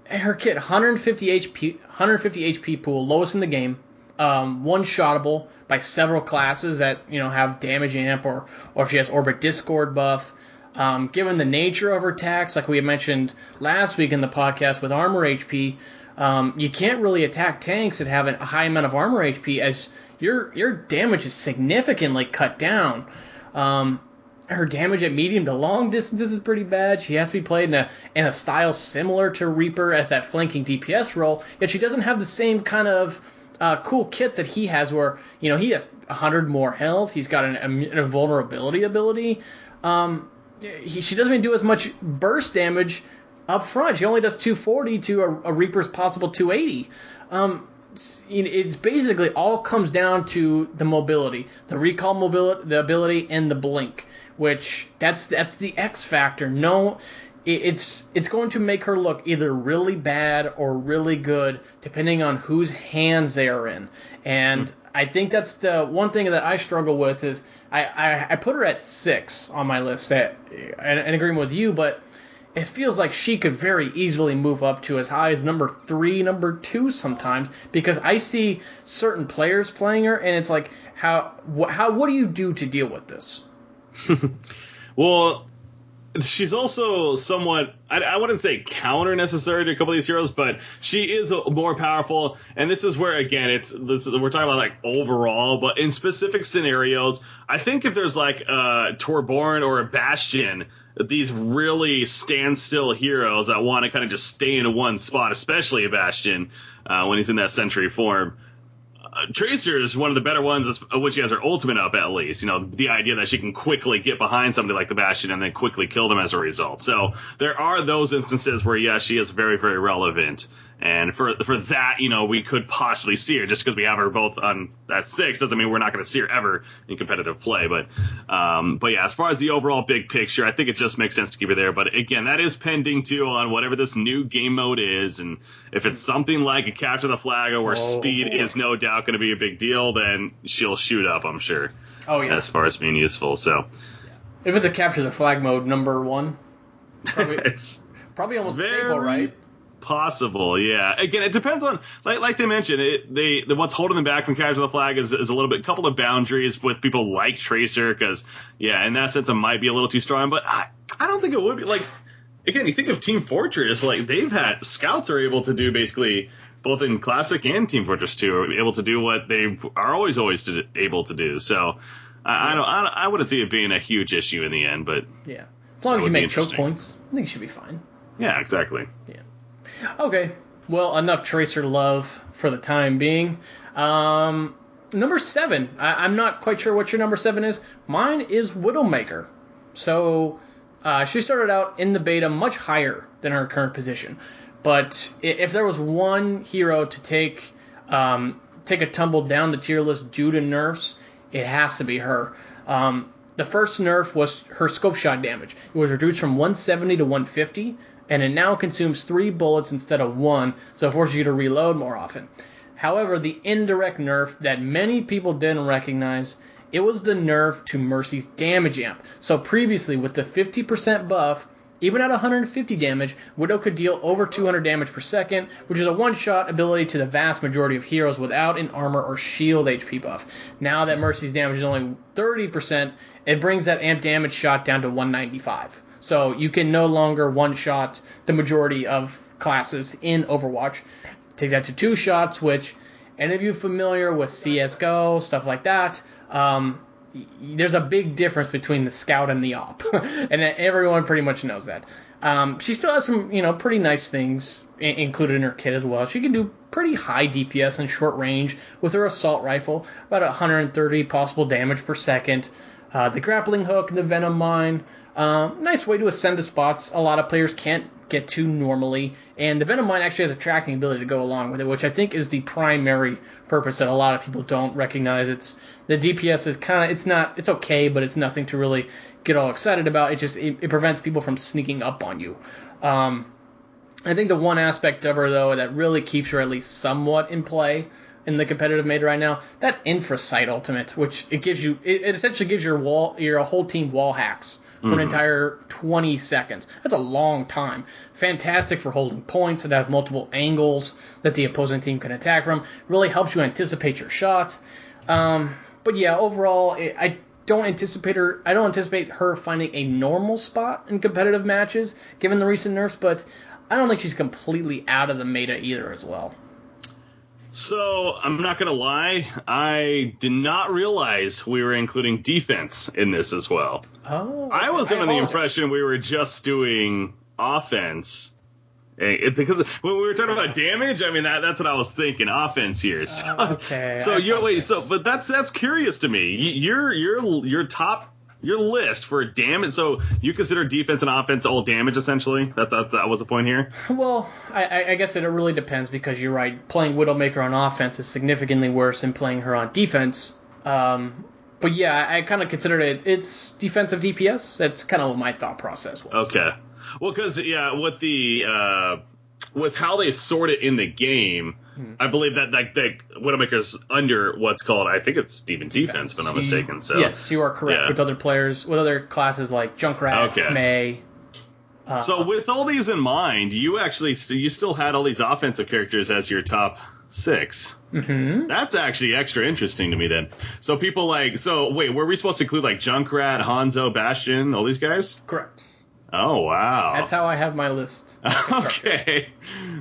[SPEAKER 1] her kit 150 HP pool, lowest in the game. One-shottable by several classes that have damage amp or if she has orbit discord buff. Given the nature of her attacks, like we had mentioned last week in the podcast with armor HP, you can't really attack tanks that have a high amount of armor HP as your damage is significantly cut down. Her damage at medium to long distances is pretty bad. She has to be played in a style similar to Reaper as that flanking DPS role, yet she doesn't have the same kind of cool kit that he has where, he has 100 more health. He's got an invulnerability ability. She doesn't even do as much burst damage up front. She only does 240 to a Reaper's possible 280. It's basically all comes down to the mobility, the recall mobility, the ability, and the blink, which that's the X factor. No, it's going to make her look either really bad or really good depending on whose hands they are in. And I think that's the one thing that I struggle with is I put her at 6 on my list in agreement with you, but it feels like she could very easily move up to as high as number 3, number 2 sometimes, because I see certain players playing her, and it's like, what do you do to deal with this?
[SPEAKER 2] Well, she's also somewhat, I wouldn't say counter necessary to a couple of these heroes, but she is more powerful. And this is where, again, we're talking about like overall, but in specific scenarios, I think if there's like a Torbjorn or a Bastion, these really standstill heroes that want to kind of just stay in one spot, especially a Bastion when he's in that Sentry form. Tracer is one of the better ones, which she has her ultimate up at least. The idea that she can quickly get behind somebody like the Bastion and then quickly kill them as a result. So there are those instances where, yeah, she is very, very relevant. And for that, we could possibly see her. Just because we have her both on that 6 doesn't mean we're not going to see her ever in competitive play. But yeah, as far as the overall big picture, I think it just makes sense to keep her there. But again, that is pending too on whatever this new game mode is. And if it's something like a capture the flag where speed is no doubt going to be a big deal, then she'll shoot up, I'm sure.
[SPEAKER 1] Oh yeah.
[SPEAKER 2] As far as being useful, so
[SPEAKER 1] if it's a capture the flag mode, number 1,
[SPEAKER 2] it's
[SPEAKER 1] probably almost stable, right?
[SPEAKER 2] Possible, yeah. Again, it depends on, like they mentioned, what's holding them back from capturing the flag is a couple of boundaries with people like Tracer, because, yeah, in that sense, it might be a little too strong, but I don't think it would be. Like, again, you think of Team Fortress, like, they've had, scouts are able to do basically, both in Classic and Team Fortress 2, are able to do what they are always able to do, so I wouldn't see it being a huge issue in the end, but... Yeah,
[SPEAKER 1] as long as you make choke points, I think you should be fine.
[SPEAKER 2] Yeah, exactly.
[SPEAKER 1] Yeah. Okay, well, enough Tracer love for the time being. Number 7, I'm not quite sure what your number 7 is. Mine is Widowmaker. So, she started out in the beta much higher than her current position. But if there was one hero to take a tumble down the tier list due to nerfs, it has to be her. The first nerf was her scope shot damage. It was reduced from 170 to 150. And it now consumes 3 bullets instead of 1, so it forces you to reload more often. However, the indirect nerf that many people didn't recognize, it was the nerf to Mercy's damage amp. So previously, with the 50% buff, Even at 150 damage, Widow could deal over 200 damage per second, which is a one-shot ability to the vast majority of heroes without an armor or shield HP buff. Now that Mercy's damage is only 30%, it brings that amp damage shot down to 195. So you can no longer one-shot the majority of classes in Overwatch. Take that to 2 shots, which, any of you familiar with CSGO, stuff like that, there's a big difference between the scout and the op, and everyone pretty much knows that. She still has some, pretty nice things included in her kit as well. She can do pretty high DPS and short range with her assault rifle, about 130 possible damage per second. The grappling hook, the venom mine, nice way to ascend to spots a lot of players can't get to normally, and the venom mine actually has a tracking ability to go along with it, which I think is the primary purpose that a lot of people don't recognize. The DPS is it's okay, but it's nothing to really get all excited about. It prevents people from sneaking up on you. I think the one aspect of her, though, that really keeps her at least somewhat in play in the competitive meta right now, that Infrasight ultimate, which it essentially gives your whole team wall hacks for an entire 20 seconds. That's a long time. Fantastic for holding points that have multiple angles that the opposing team can attack from. Really helps you anticipate your shots. But yeah, overall, I don't anticipate her finding a normal spot in competitive matches, given the recent nerfs, but I don't think she's completely out of the meta either as well.
[SPEAKER 2] So, I'm not going to lie, I did not realize we were including defense in this as well.
[SPEAKER 1] Oh. Okay.
[SPEAKER 2] I was under the impression we were just doing offense. Because when we were talking about damage, I mean, that's what I was thinking, offense here. So,
[SPEAKER 1] okay.
[SPEAKER 2] But that's curious to me. Your list for damage, so you consider defense and offense all damage, essentially? That was the point here?
[SPEAKER 1] Well, I guess it really depends, because you're right. Playing Widowmaker on offense is significantly worse than playing her on defense. But yeah, I kind of considered it's defensive DPS. That's kind of what my thought process was.
[SPEAKER 2] Okay. Well, because, with how they sort it in the game, I believe that Widowmaker's under what's called, I think it's even defense, if I'm not mistaken. So
[SPEAKER 1] yes, you are correct. Yeah. With other classes like Junkrat, May.
[SPEAKER 2] So with all these in mind, you still had all these offensive characters as your top 6.
[SPEAKER 1] Mm-hmm.
[SPEAKER 2] That's actually extra interesting to me then. So people wait, were we supposed to include like Junkrat, Hanzo, Bastion, all these guys?
[SPEAKER 1] Correct.
[SPEAKER 2] Oh, wow.
[SPEAKER 1] That's how I have my list.
[SPEAKER 2] Okay.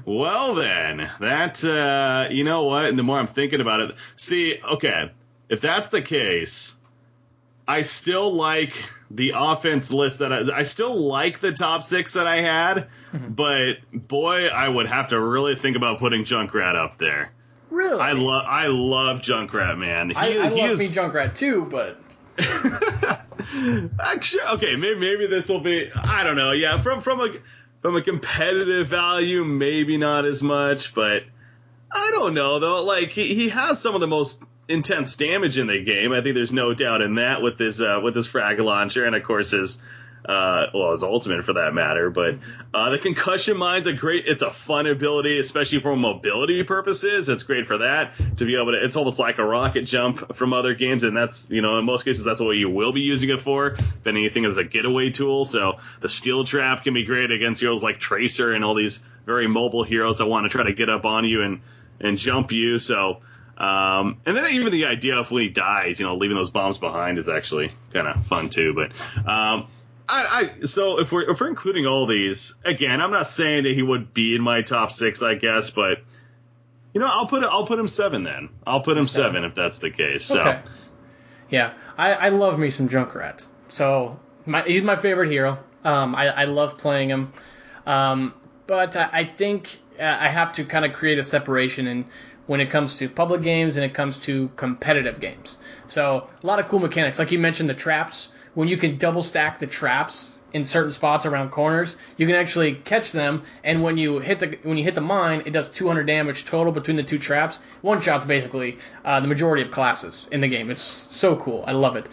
[SPEAKER 2] Well, then, that, you know what? And the more I'm thinking about it, if that's the case, I still like the offense list I still like the top 6 that I had, but boy, I would have to really think about putting Junkrat up there.
[SPEAKER 1] Really? I
[SPEAKER 2] love Junkrat, man.
[SPEAKER 1] I love me Junkrat too, but...
[SPEAKER 2] Actually, okay, maybe this will be, I don't know. Yeah, from a competitive value, maybe not as much, but I don't know though. Like he has some of the most intense damage in the game. I think there's no doubt in that with his frag launcher, and of course his ultimate for that matter. But the concussion mine's it's a fun ability, especially for mobility purposes. It's great for that, to be able to, it's almost like a rocket jump from other games, and that's, in most cases that's what you will be using it for, if anything, as a getaway tool. So the steel trap can be great against heroes like Tracer and all these very mobile heroes that want to try to get up on you and jump you. So and then even the idea of when he dies, leaving those bombs behind is actually kind of fun too. But so if we're including all these, again, I'm not saying that he would be in my top 6, I guess, but I'll put him 7 then. I'll put him 7 if that's the case.
[SPEAKER 1] Okay. So yeah, I love me some Junkrat. So he's my favorite hero. I love playing him. But I think I have to kind of create a separation when it comes to public games and it comes to competitive games. So a lot of cool mechanics, like you mentioned, the traps. When you can double stack the traps in certain spots around corners, you can actually catch them, and when you hit the mine, it does 200 damage total between the 2 traps. One shot's basically the majority of classes in the game. It's so cool. I love it.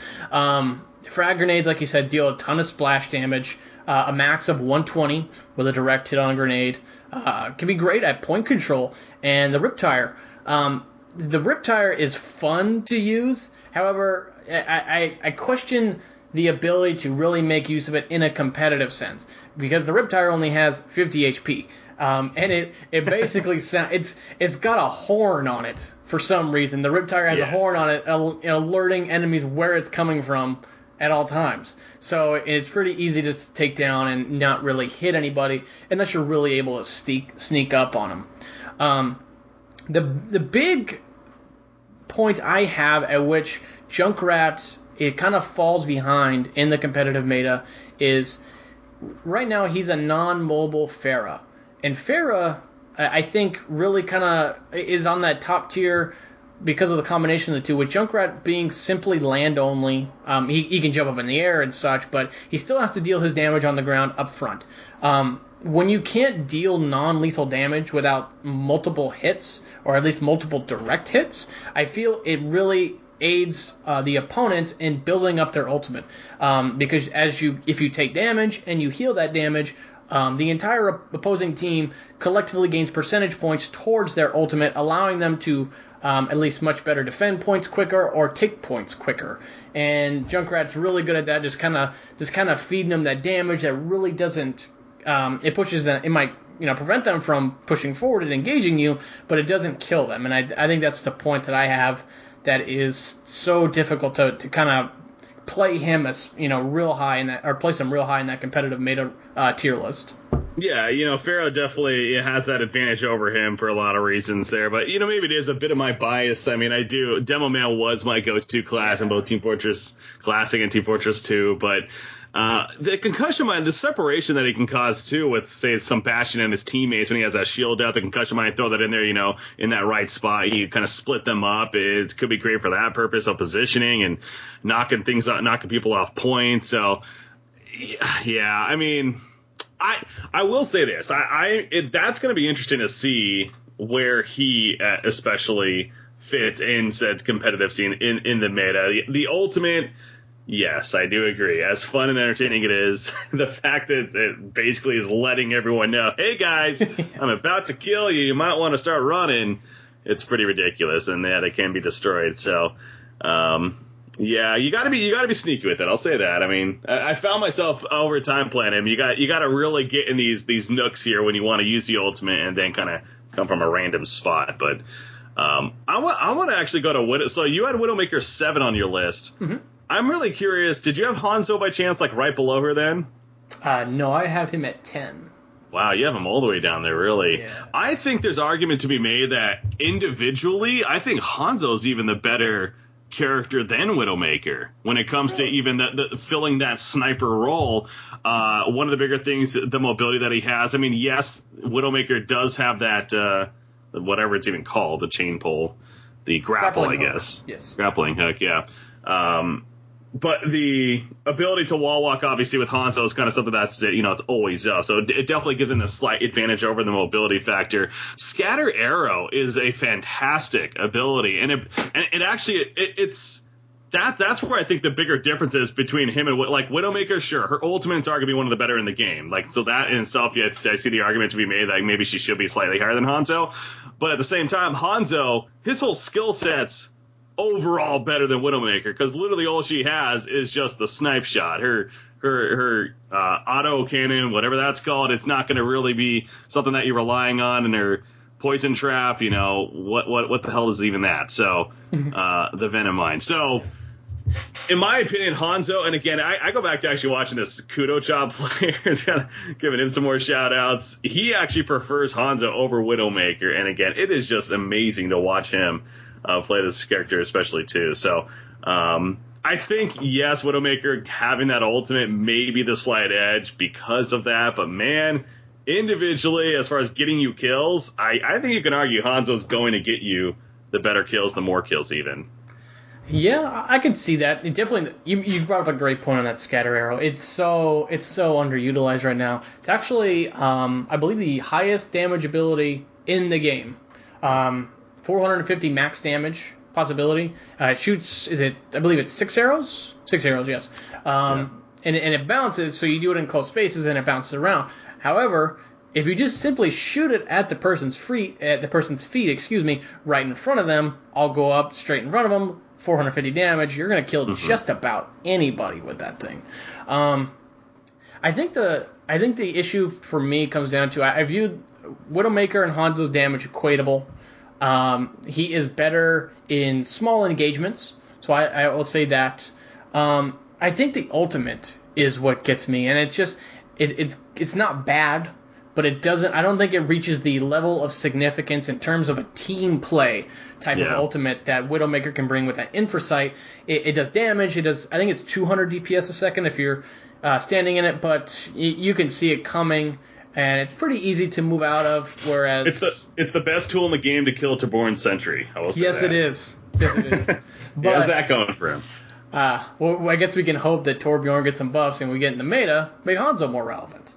[SPEAKER 1] Frag grenades, like you said, deal a ton of splash damage. A max of 120 with a direct hit on a grenade. Can be great at point control. And the Riptire. The Riptire is fun to use. However, I question the ability to really make use of it in a competitive sense, because the Riptire only has 50 HP. And it basically it's got a horn on it for some reason. The Riptire has a horn on it, alerting enemies where it's coming from at all times. So it's pretty easy to take down and not really hit anybody unless you're really able to sneak up on them. The big point I have at which Junkrat it kind of falls behind in the competitive meta is right now he's a non-mobile Pharah. And Pharah, I think, really kind of is on that top tier because of the combination of the two, with Junkrat being simply land only. He can jump up in the air and such, but he still has to deal his damage on the ground up front. When you can't deal non-lethal damage without multiple hits, or at least multiple direct hits, I feel it really aids the opponents in building up their ultimate. Because if you take damage and you heal that damage, the entire opposing team collectively gains percentage points towards their ultimate, allowing them to at least much better defend points quicker or take points quicker. And Junkrat's really good at that, just kind of feeding them that damage that really doesn't. It pushes them. It might prevent them from pushing forward and engaging you, but it doesn't kill them. And I think that's the point that I have that is so difficult to kind of play him as real high in that, or place him real high in that competitive meta tier list.
[SPEAKER 2] Yeah, Pharah definitely has that advantage over him for a lot of reasons there, but maybe it is a bit of my bias. I mean, Demo Man was my go-to class in both Team Fortress Classic and Team Fortress 2, but the concussion mine, the separation that he can cause too with, say, some passion in his teammates when he has that shield out, the concussion mine, throw that in there, in that right spot, you kind of split them up. It could be great for that purpose of positioning and knocking things out, knocking people off points. So, yeah, I mean, I will say this, that's going to be interesting to see where he especially fits in said competitive scene in the meta. The ultimate. Yes, I do agree. As fun and entertaining it is, the fact that it basically is letting everyone know, hey guys, I'm about to kill you. You might want to start running. It's pretty ridiculous, and that it can be destroyed. So, yeah, you gotta be sneaky with it. I'll say that. I mean, I found myself over time playing him. You got to really get in these nooks here when you want to use the ultimate, and then kind of come from a random spot. But I want to actually go to Widow. So you had Widowmaker 7 on your list. Mm-hmm. I'm really curious, did you have Hanzo by chance, like, right below her then?
[SPEAKER 1] No, I have him at 10.
[SPEAKER 2] Wow, you have him all the way down there, really.
[SPEAKER 1] Yeah.
[SPEAKER 2] I think there's argument to be made that individually, I think Hanzo's even the better character than Widowmaker when it comes to even the filling that sniper role. One of the bigger things, the mobility that he has. I mean, yes, Widowmaker does have that, whatever it's even called, the chain pull, the grapple, I guess.
[SPEAKER 1] Yes.
[SPEAKER 2] Grappling hook, yeah. But the ability to wall walk, obviously, with Hanzo is kind of something that's, it's always up. So it definitely gives him a slight advantage over the mobility factor. Scatter Arrow is a fantastic ability. And it actually, that's where I think the bigger difference is between him and, like, Widowmaker, sure, her ultimates are going to be one of the better in the game. Like, so that in itself, I see the argument to be made that maybe she should be slightly higher than Hanzo. But at the same time, Hanzo, his whole skill set's overall better than Widowmaker, because literally all she has is just the snipe shot. Her auto cannon, whatever that's called, it's not going to really be something that you're relying on, and her poison trap, what the hell is even that? So the Venom Mine. So in my opinion, Hanzo, and again, I go back to actually watching this Kudo Chop player, giving him some more shout outs. He actually prefers Hanzo over Widowmaker, and again, it is just amazing to watch him play this character, especially too. So I think, yes, Widowmaker having that ultimate may be the slight edge because of that, but man, individually, as far as getting you kills, I think you can argue Hanzo's going to get you the better kills, the more kills even.
[SPEAKER 1] Yeah, I can see that. It definitely, you brought up a great point on that Scatter Arrow. It's so underutilized right now. It's actually, I believe, the highest damage ability in the game. 450 max damage possibility. It shoots, I believe it's 6 arrows? 6 arrows, yes. And it bounces, so you do it in close spaces and it bounces around. However, if you just simply shoot it at the person's feet, right in front of them, I'll go up straight in front of them, 450 damage, you're going to kill just about anybody with that thing. I think the issue for me comes down to I view Widowmaker and Hanzo's damage equatable. He is better in small engagements, so I will say that. I think the ultimate is what gets me, and it's just it's not bad, but it doesn't. I don't think it reaches the level of significance in terms of a team play type of ultimate that Widowmaker can bring with that Infrasight. It does damage. It does. I think it's 200 DPS a second if you're standing in it, but you can see it coming, and it's pretty easy to move out of. Whereas
[SPEAKER 2] it's the best tool in the game to kill Taborn Sentry. I will say
[SPEAKER 1] yes,
[SPEAKER 2] that.
[SPEAKER 1] it is. Yes, it is. But,
[SPEAKER 2] how's that going for him?
[SPEAKER 1] Well, I guess we can hope that Torbjorn gets some buffs and we get in the meta, make Hanzo more relevant.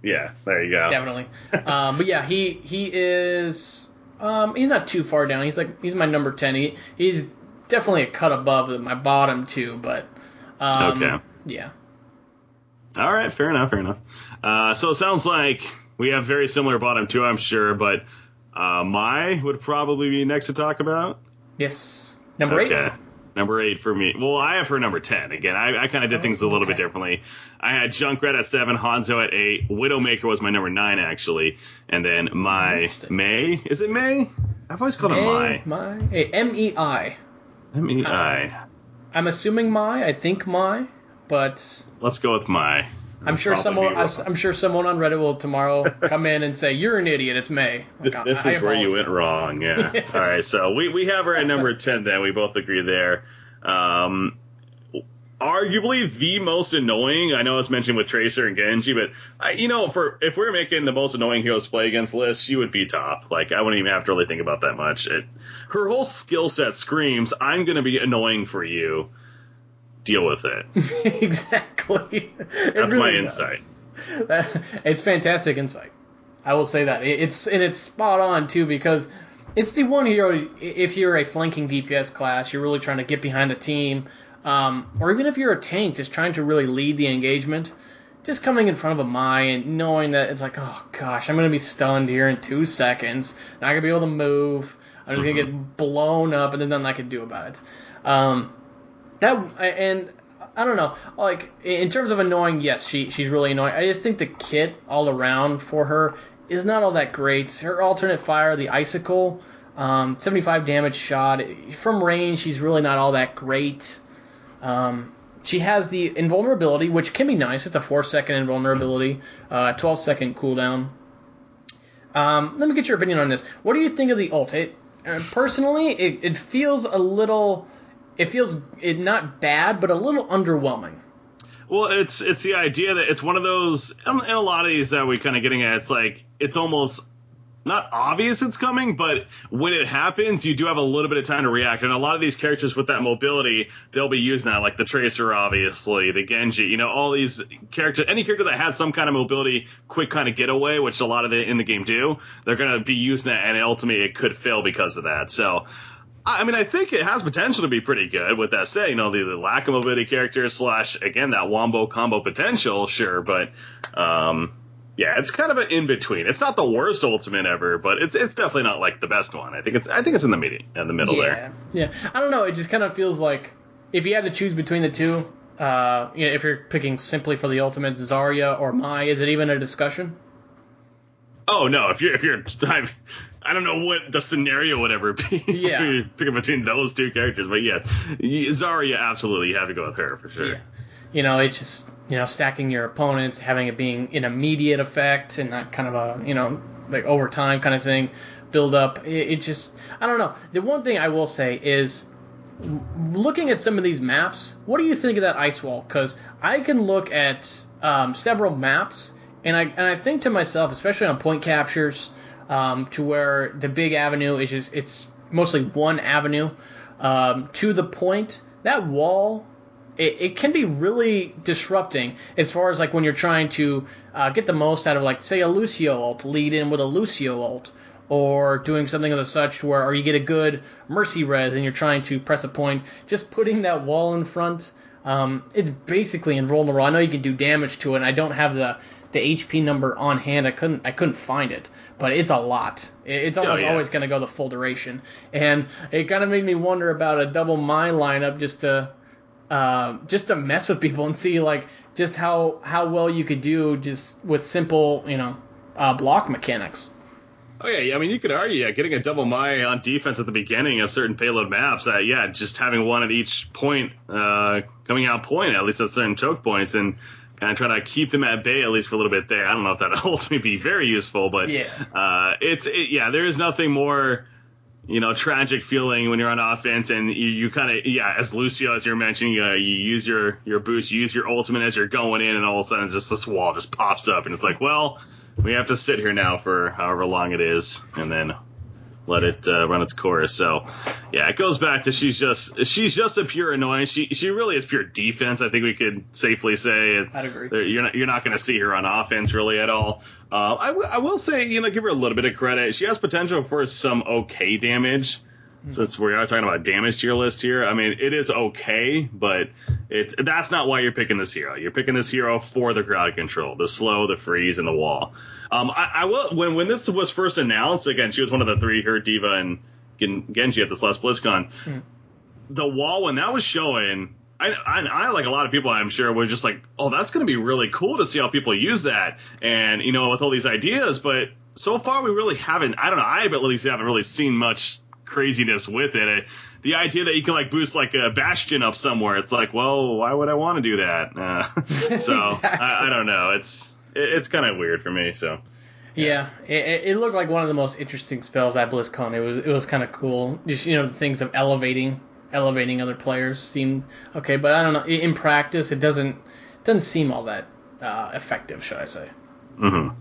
[SPEAKER 2] Yeah, there you go.
[SPEAKER 1] Definitely. But yeah, he is. He's not too far down. He's my number 10. He's definitely a cut above my bottom 2, but
[SPEAKER 2] okay.
[SPEAKER 1] Yeah.
[SPEAKER 2] All right, fair enough. So it sounds like we have very similar bottom 2, I'm sure, but Mai would probably be next to talk about.
[SPEAKER 1] Yes. Number 8.
[SPEAKER 2] Number 8 for me. Well, I have her number 10. Again, I kind of did things a little bit differently. I had Junkrat at 7, Hanzo at 8, Widowmaker was my number 9, actually. And then my Mei. Is it Mei? I've always called her Mai.
[SPEAKER 1] Hey, M-E-I.
[SPEAKER 2] M-E-I.
[SPEAKER 1] I'm assuming Mai. I think Mai, but...
[SPEAKER 2] Let's go with Mai.
[SPEAKER 1] I'm sure someone on Reddit will tomorrow come in and say, you're an idiot, it's Mei.
[SPEAKER 2] This is where you went wrong, yeah. All right, so we have her at number 10 then. We both agree there. Arguably the most annoying, I know it's mentioned with Tracer and Genji, but, if we're making the most annoying heroes to play against list, she would be top. Like, I wouldn't even have to really think about that much. Her whole skill set screams, I'm going to be annoying for you. Deal with it.
[SPEAKER 1] Exactly.
[SPEAKER 2] That's my insight.
[SPEAKER 1] It's fantastic insight. I will say that. It's spot on, too, because it's the one hero, if you're a flanking DPS class, you're really trying to get behind the team, or even if you're a tank, just trying to really lead the engagement, just coming in front of a Mai and knowing that it's like, oh gosh, I'm going to be stunned here in 2 seconds, not going to be able to move, I'm just going to get blown up, and then nothing I can do about it. And I don't know, like, in terms of annoying, yes, she's really annoying. I just think the kit all around for her is not all that great. Her alternate fire, the Icicle, 75 damage shot. From range, she's really not all that great. She has the invulnerability, which can be nice. It's a 4-second invulnerability, 12-second cooldown. Let me get your opinion on this. What do you think of the ult? Personally, it feels a little... It feels not bad, but a little underwhelming.
[SPEAKER 2] Well, it's the idea that it's one of those, and a lot of these that we're kind of getting at, it's like, it's almost not obvious it's coming, but when it happens, you do have a little bit of time to react. And a lot of these characters with that mobility, they'll be using that, like the Tracer, obviously, the Genji, all these characters, any character that has some kind of mobility, quick kind of getaway, which a lot of it in the game do, they're going to be using that, and ultimately it could fail because of that. So, I mean, I think it has potential to be pretty good. With that said, the lack of mobility characters / again, that wombo combo potential, sure, but yeah, it's kind of an in between. It's not the worst ultimate ever, but it's definitely not like the best one. I think it's in the middle there.
[SPEAKER 1] Yeah. I don't know. It just kind of feels like if you had to choose between the two, if you're picking simply for the ultimate, Zarya or Mai, is it even a discussion?
[SPEAKER 2] Oh no! If you're I don't know what the scenario would ever be.
[SPEAKER 1] Yeah.
[SPEAKER 2] You're picking between those two characters, but yeah, Zarya, absolutely, you have to go with her for sure.
[SPEAKER 1] Yeah. It's just, stacking your opponents, having it being an immediate effect and not kind of a, like over time kind of thing, build up. It just, I don't know. The one thing I will say is, looking at some of these maps, what do you think of that ice wall? Because I can look at several maps, and I think to myself, especially on point captures, to where the big avenue is just, it's mostly one avenue, to the point, that wall, it can be really disrupting as far as like when you're trying to get the most out of, like, say, a Lucio ult, lead in with a Lucio ult, or doing something of the such where, or you get a good Mercy res and you're trying to press a point, just putting that wall in front, it's basically invulnerable. I know you can do damage to it, and I don't have the HP number on hand. I couldn't find it, but it's a lot. It's almost always going to go the full duration, and it kind of made me wonder about a double mine lineup just to mess with people and see like just how well you could do just with simple block mechanics.
[SPEAKER 2] Oh, yeah, I mean, you could argue, getting a double Maya on defense at the beginning of certain payload maps, just having one at each point, coming out point, at least at certain choke points, and kind of try to keep them at bay, at least for a little bit there. I don't know if that'll ultimately be very useful, but there is nothing more, tragic feeling when you're on offense, and you kind of, as Lucio, as you're mentioning, you use your boost, you use your ultimate as you're going in, and all of a sudden just this wall just pops up, and it's like, well, we have to sit here now for however long it is, and then let it run its course. So, it goes back to she's just a pure annoyance. She really is pure defense. I think we could safely say.
[SPEAKER 1] I'd agree.
[SPEAKER 2] You're not going to see her on offense really at all. I will say, give her a little bit of credit. She has potential for some okay damage. Since we are talking about damage tier list here, I mean, it is okay, but that's not why you're picking this hero. You're picking this hero for the crowd control, the slow, the freeze, and the wall. I will when this was first announced, again, she was one of the three, her, D.Va, and Genji at this last BlizzCon. The wall, when that was showing, I like a lot of people, I'm sure, were just like, oh, that's going to be really cool to see how people use that, and, with all these ideas, but so far we really haven't, I don't know, I at least haven't really seen much craziness with it. The idea that you can boost a Bastion up somewhere, it's like, well, why would I want to do that? So exactly. I don't know. It's kind of weird for me. So
[SPEAKER 1] it looked like one of the most interesting spells at BlizzCon. It was kind of cool. Just the things of elevating other players seemed okay, but I don't know. In practice, it doesn't seem all that effective, should I say?
[SPEAKER 2] Mm-hmm.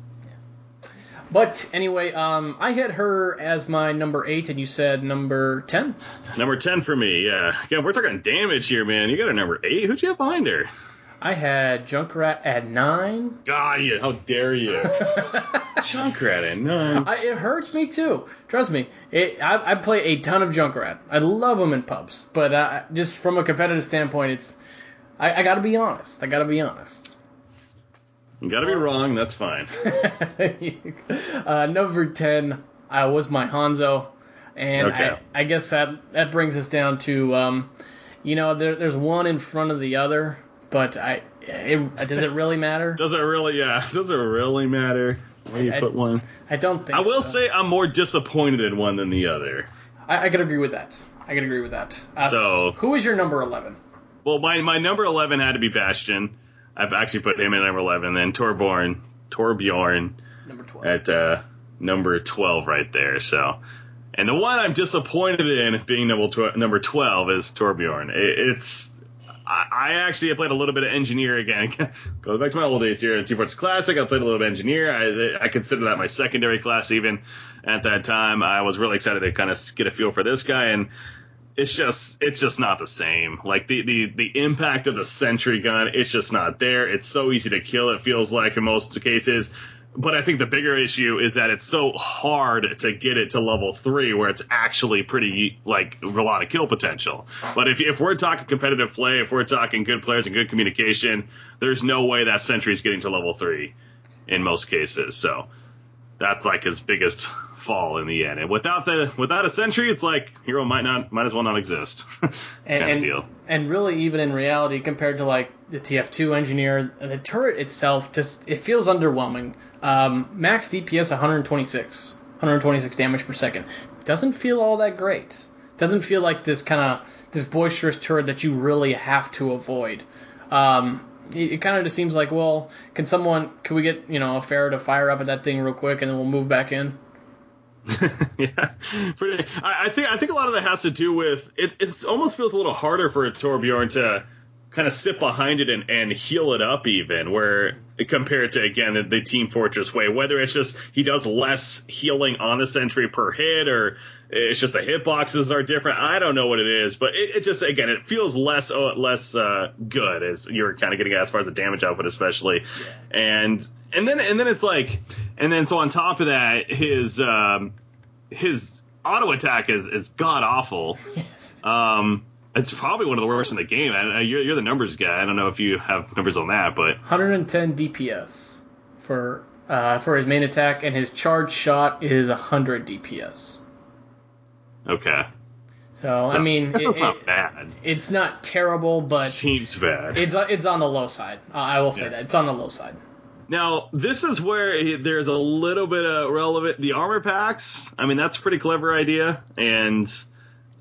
[SPEAKER 1] But anyway, I had her as my number 8, and you said number 10?
[SPEAKER 2] Number 10 for me, yeah. Again, we're talking damage here, man. You got a number 8? Who'd you have behind her?
[SPEAKER 1] I had Junkrat at 9.
[SPEAKER 2] God, how dare you. Junkrat at 9.
[SPEAKER 1] It hurts me, too. Trust me. I play a ton of Junkrat. I love them in pubs. But just from a competitive standpoint, I got to be honest.
[SPEAKER 2] You gotta be wrong, that's fine.
[SPEAKER 1] Number 10 was my Hanzo, and okay. I guess that brings us down to, there's one in front of the other, but does it really matter?
[SPEAKER 2] Does it really matter where you put one?
[SPEAKER 1] I don't think so.
[SPEAKER 2] I will say I'm more disappointed in one than the other.
[SPEAKER 1] I could agree with that. So, who is your number 11?
[SPEAKER 2] Well, my number 11 had to be Bastion. I've actually put him at number 11, then Torbjorn
[SPEAKER 1] number 12.
[SPEAKER 2] At number 12 right there. So, and the one I'm disappointed in being number 12 is Torbjorn. I actually played a little bit of Engineer again. Goes back to my old days here in Team Fortress Classic. I played a little bit of Engineer. I consider that my secondary class even at that time. I was really excited to kind of get a feel for this guy, and it's just not the same. Like the impact of the sentry gun, it's just not there. It's so easy to kill, it feels like in most cases. But I think the bigger issue is that it's so hard to get it to level 3 where it's actually pretty, a lot of kill potential. But if we're talking competitive play, if we're talking good players and good communication, there's no way that sentry's getting to level 3 in most cases. So that's his biggest fall in the end. And without a sentry, it's hero might as well not exist. kind of deal.
[SPEAKER 1] And really, even in reality, compared to the TF2 Engineer, the turret itself it feels underwhelming. Max DPS 126 damage per second. Doesn't feel all that great. Doesn't feel like this boisterous turret that you really have to avoid. It kind of just seems like, well, can we get a Pharah to fire up at that thing real quick and then we'll move back in?
[SPEAKER 2] Yeah, pretty. I think a lot of that has to do with it. It almost feels a little harder for Torbjorn to kind of sit behind it and heal it up, even where compared to again the Team Fortress way. Whether it's just he does less healing on the sentry per hit, or it's just the hitboxes are different. I don't know what it is, but it just again it feels less good as you're kind of getting at as far as the damage output, especially, yeah. And then it's so on top of that, his auto attack is god awful.
[SPEAKER 1] Yes.
[SPEAKER 2] It's probably one of the worst in the game. You're the numbers guy. I don't know if you have numbers on that, but
[SPEAKER 1] 110 DPS, for his main attack, and his charge shot is 100 DPS.
[SPEAKER 2] Okay.
[SPEAKER 1] So I mean,
[SPEAKER 2] it's not bad.
[SPEAKER 1] It's not terrible, but
[SPEAKER 2] seems bad.
[SPEAKER 1] It's on the low side. I will say that it's on the low side.
[SPEAKER 2] Now, this is where there's a little bit of relevant. The armor packs, I mean, that's a pretty clever idea. And,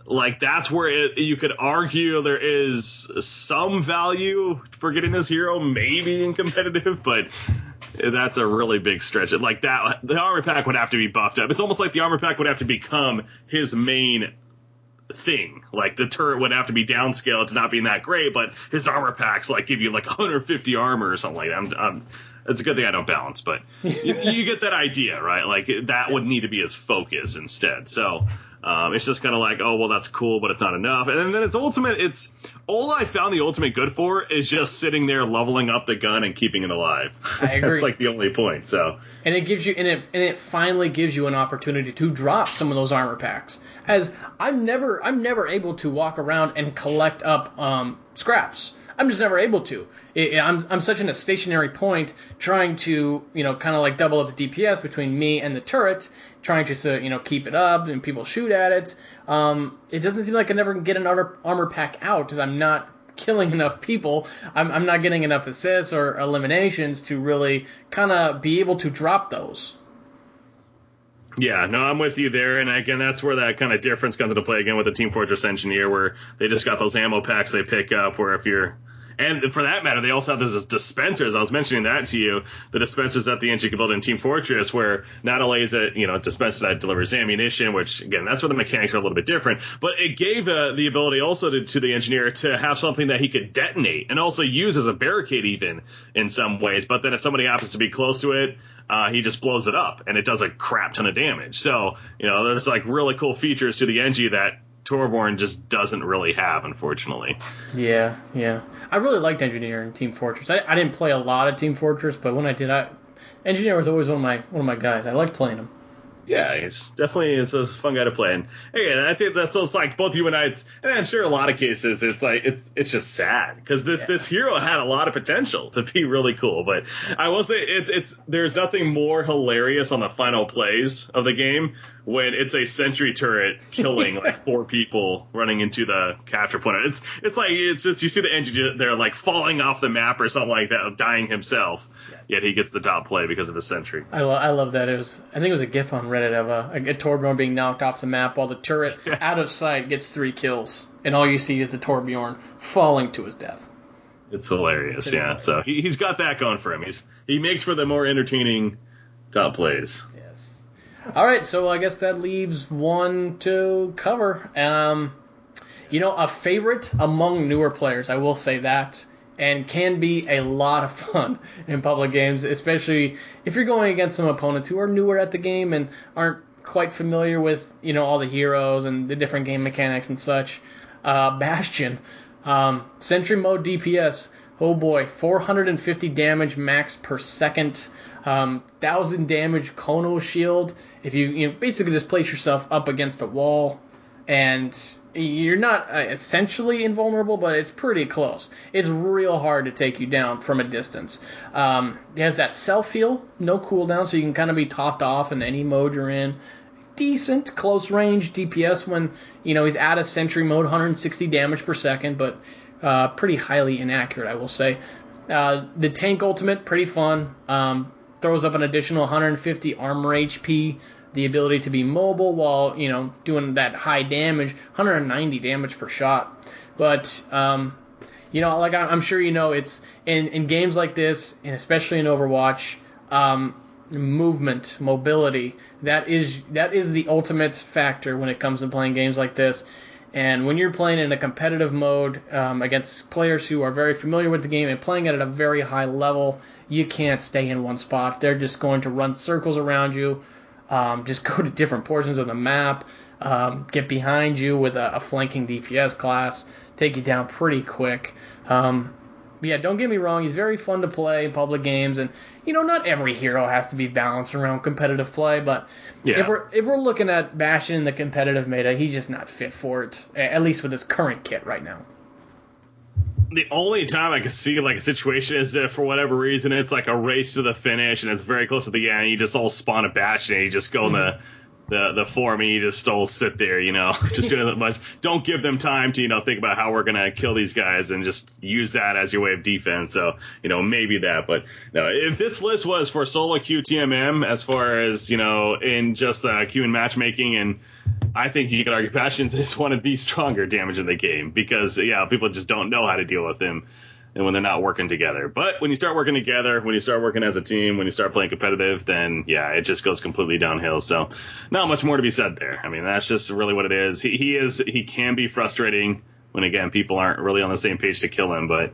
[SPEAKER 2] like, that's where you could argue there is some value for getting this hero, maybe in competitive, but that's a really big stretch. Like, that, the armor pack would have to be buffed up. It's almost like the armor pack would have to become his main thing. Like, the turret would have to be downscaled to not being that great, but his armor packs, like, give you, like, 150 armor or something like that. It's a good thing I don't balance, but you get that idea, right? Like, that would need to be his focus instead. So it's just kind of like, oh, well, that's cool, but it's not enough. And then its ultimate, all I found the ultimate good for is just sitting there leveling up the gun and keeping it alive.
[SPEAKER 1] I agree.
[SPEAKER 2] That's like the only point. So,
[SPEAKER 1] and it gives you, and it finally gives you an opportunity to drop some of those armor packs. As I'm never able to walk around and collect up scraps. I'm just never able to. I'm such in a stationary point, trying to kind of like double up the DPS between me and the turret, trying to keep it up and people shoot at it. It doesn't seem like I never get another armor pack out because I'm not killing enough people. I'm not getting enough assists or eliminations to really kind of be able to drop those.
[SPEAKER 2] Yeah, no, I'm with you there, and again, that's where that kind of difference comes into play again with the Team Fortress Engineer, where they just got those ammo packs they pick up, where if you're... And for that matter, they also have those dispensers. I was mentioning that to you, the dispensers that the engine can build in Team Fortress, where not only is it, dispensers that delivers ammunition, which, again, that's where the mechanics are a little bit different, but it gave the ability also to the engineer to have something that he could detonate and also use as a barricade even in some ways. But then if somebody happens to be close to it, he just blows it up, and it does a crap ton of damage. So, there's like really cool features to the Engie that Torbjorn just doesn't really have, unfortunately.
[SPEAKER 1] Yeah. I really liked Engineer in Team Fortress. I didn't play a lot of Team Fortress, but when I did, Engineer was always one of my guys. I liked playing him.
[SPEAKER 2] Yeah, it's a fun guy to play. And again, I think that's so like both you and I. And I'm sure in a lot of cases, it's like it's just sad because this hero had a lot of potential to be really cool. But I will say there's nothing more hilarious on the final plays of the game when it's a sentry turret killing like 4 people running into the capture point. It's just you see the engine there like falling off the map or something like that, dying himself. Yet he gets the top play because of his sentry.
[SPEAKER 1] I love that. I think it was a GIF on Reddit of a Torbjorn being knocked off the map while the turret out of sight gets 3 kills, and all you see is the Torbjorn falling to his death.
[SPEAKER 2] It's hilarious, yeah. So he's got that going for him. He makes for the more entertaining top plays.
[SPEAKER 1] Yes. All right, so I guess that leaves one to cover. A favorite among newer players, I will say that. And can be a lot of fun in public games, especially if you're going against some opponents who are newer at the game and aren't quite familiar with, all the heroes and the different game mechanics and such. Bastion, Sentry Mode DPS, oh boy, 450 damage max per second, 1,000 damage Kono Shield. If you basically just place yourself up against a wall and... You're not essentially invulnerable, but it's pretty close. It's real hard to take you down from a distance. It has that self-heal, no cooldown, so you can kind of be topped off in any mode you're in. Decent close-range DPS when, he's out of sentry mode, 160 damage per second, but pretty highly inaccurate, I will say. The tank ultimate, pretty fun. Throws up an additional 150 armor HP. The ability to be mobile while, doing that high damage, 190 damage per shot. But, like I'm sure it's in games like this, and especially in Overwatch, mobility, that is the ultimate factor when it comes to playing games like this. And when you're playing in a competitive mode against players who are very familiar with the game and playing it at a very high level, you can't stay in one spot. They're just going to run circles around you. Just go to different portions of the map, get behind you with a flanking DPS class, take you down pretty quick. Don't get me wrong, he's very fun to play in public games, and not every hero has to be balanced around competitive play, but if we're looking at Bastion in the competitive meta, he's just not fit for it, at least with his current kit right now.
[SPEAKER 2] The only time I could see like a situation is if for whatever reason it's like a race to the finish and it's very close to the end. You just all spawn a bastion and you just go in the form and you just all sit there, just doing that much. Don't give them time to think about how we're gonna kill these guys and just use that as your way of defense. So maybe that, but no. If this list was for solo queue TMM, as far as in just queue and matchmaking, and I think you could argue Bastions is one of the stronger damage in the game because, people just don't know how to deal with him and when they're not working together. But when you start working together, when you start working as a team, when you start playing competitive, then, it just goes completely downhill. So not much more to be said there. I mean, that's just really what it is. He can be frustrating when, again, people aren't really on the same page to kill him. But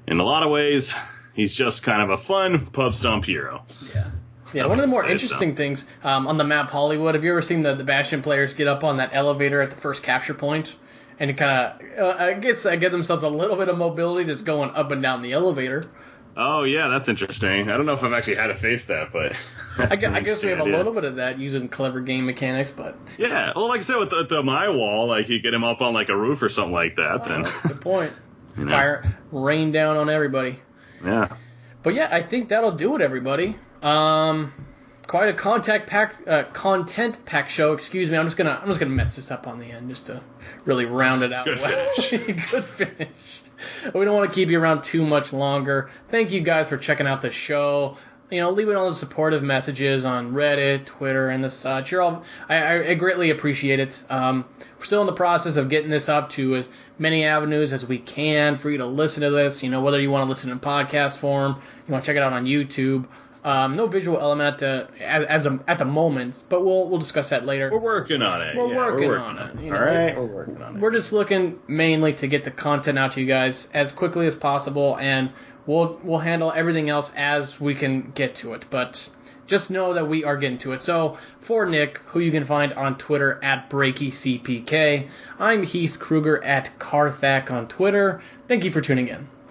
[SPEAKER 2] in a lot of ways, he's just kind of a fun pub stomp hero.
[SPEAKER 1] Yeah. Yeah, one of the more interesting things on the map Hollywood, have you ever seen the Bastion players get up on that elevator at the first capture point and kind of, I guess, give themselves a little bit of mobility just going up and down the elevator?
[SPEAKER 2] Oh, yeah, that's interesting. I don't know if I've actually had to face that, but
[SPEAKER 1] I guess we have a little bit of that using clever game mechanics, but...
[SPEAKER 2] Yeah, well, like I said, with the my wall, like, you get him up on, like, a roof or something like that, then...
[SPEAKER 1] That's a good point. Fire, rain down on everybody.
[SPEAKER 2] Yeah.
[SPEAKER 1] But yeah, I think that'll do it, everybody. Quite a content pack show. Excuse me. I'm just gonna mess this up on the end just to really round it out.
[SPEAKER 2] Good finish.
[SPEAKER 1] Good finish. We don't want to keep you around too much longer. Thank you guys for checking out the show. Leaving all the supportive messages on Reddit, Twitter, and the such. I greatly appreciate it. We're still in the process of getting this up to as many avenues as we can for you to listen to this. Whether you want to listen in podcast form, you want to check it out on YouTube. No visual element at the moment, but we'll discuss that later.
[SPEAKER 2] We're working on it.
[SPEAKER 1] We're working on it.
[SPEAKER 2] All right, we're working on it.
[SPEAKER 1] We're just looking mainly to get the content out to you guys as quickly as possible, and we'll handle everything else as we can get to it. But just know that we are getting to it. So for Nick, who you can find on Twitter at BreakyCPK, I'm Heath Kruger at Carthac on Twitter. Thank you for tuning in.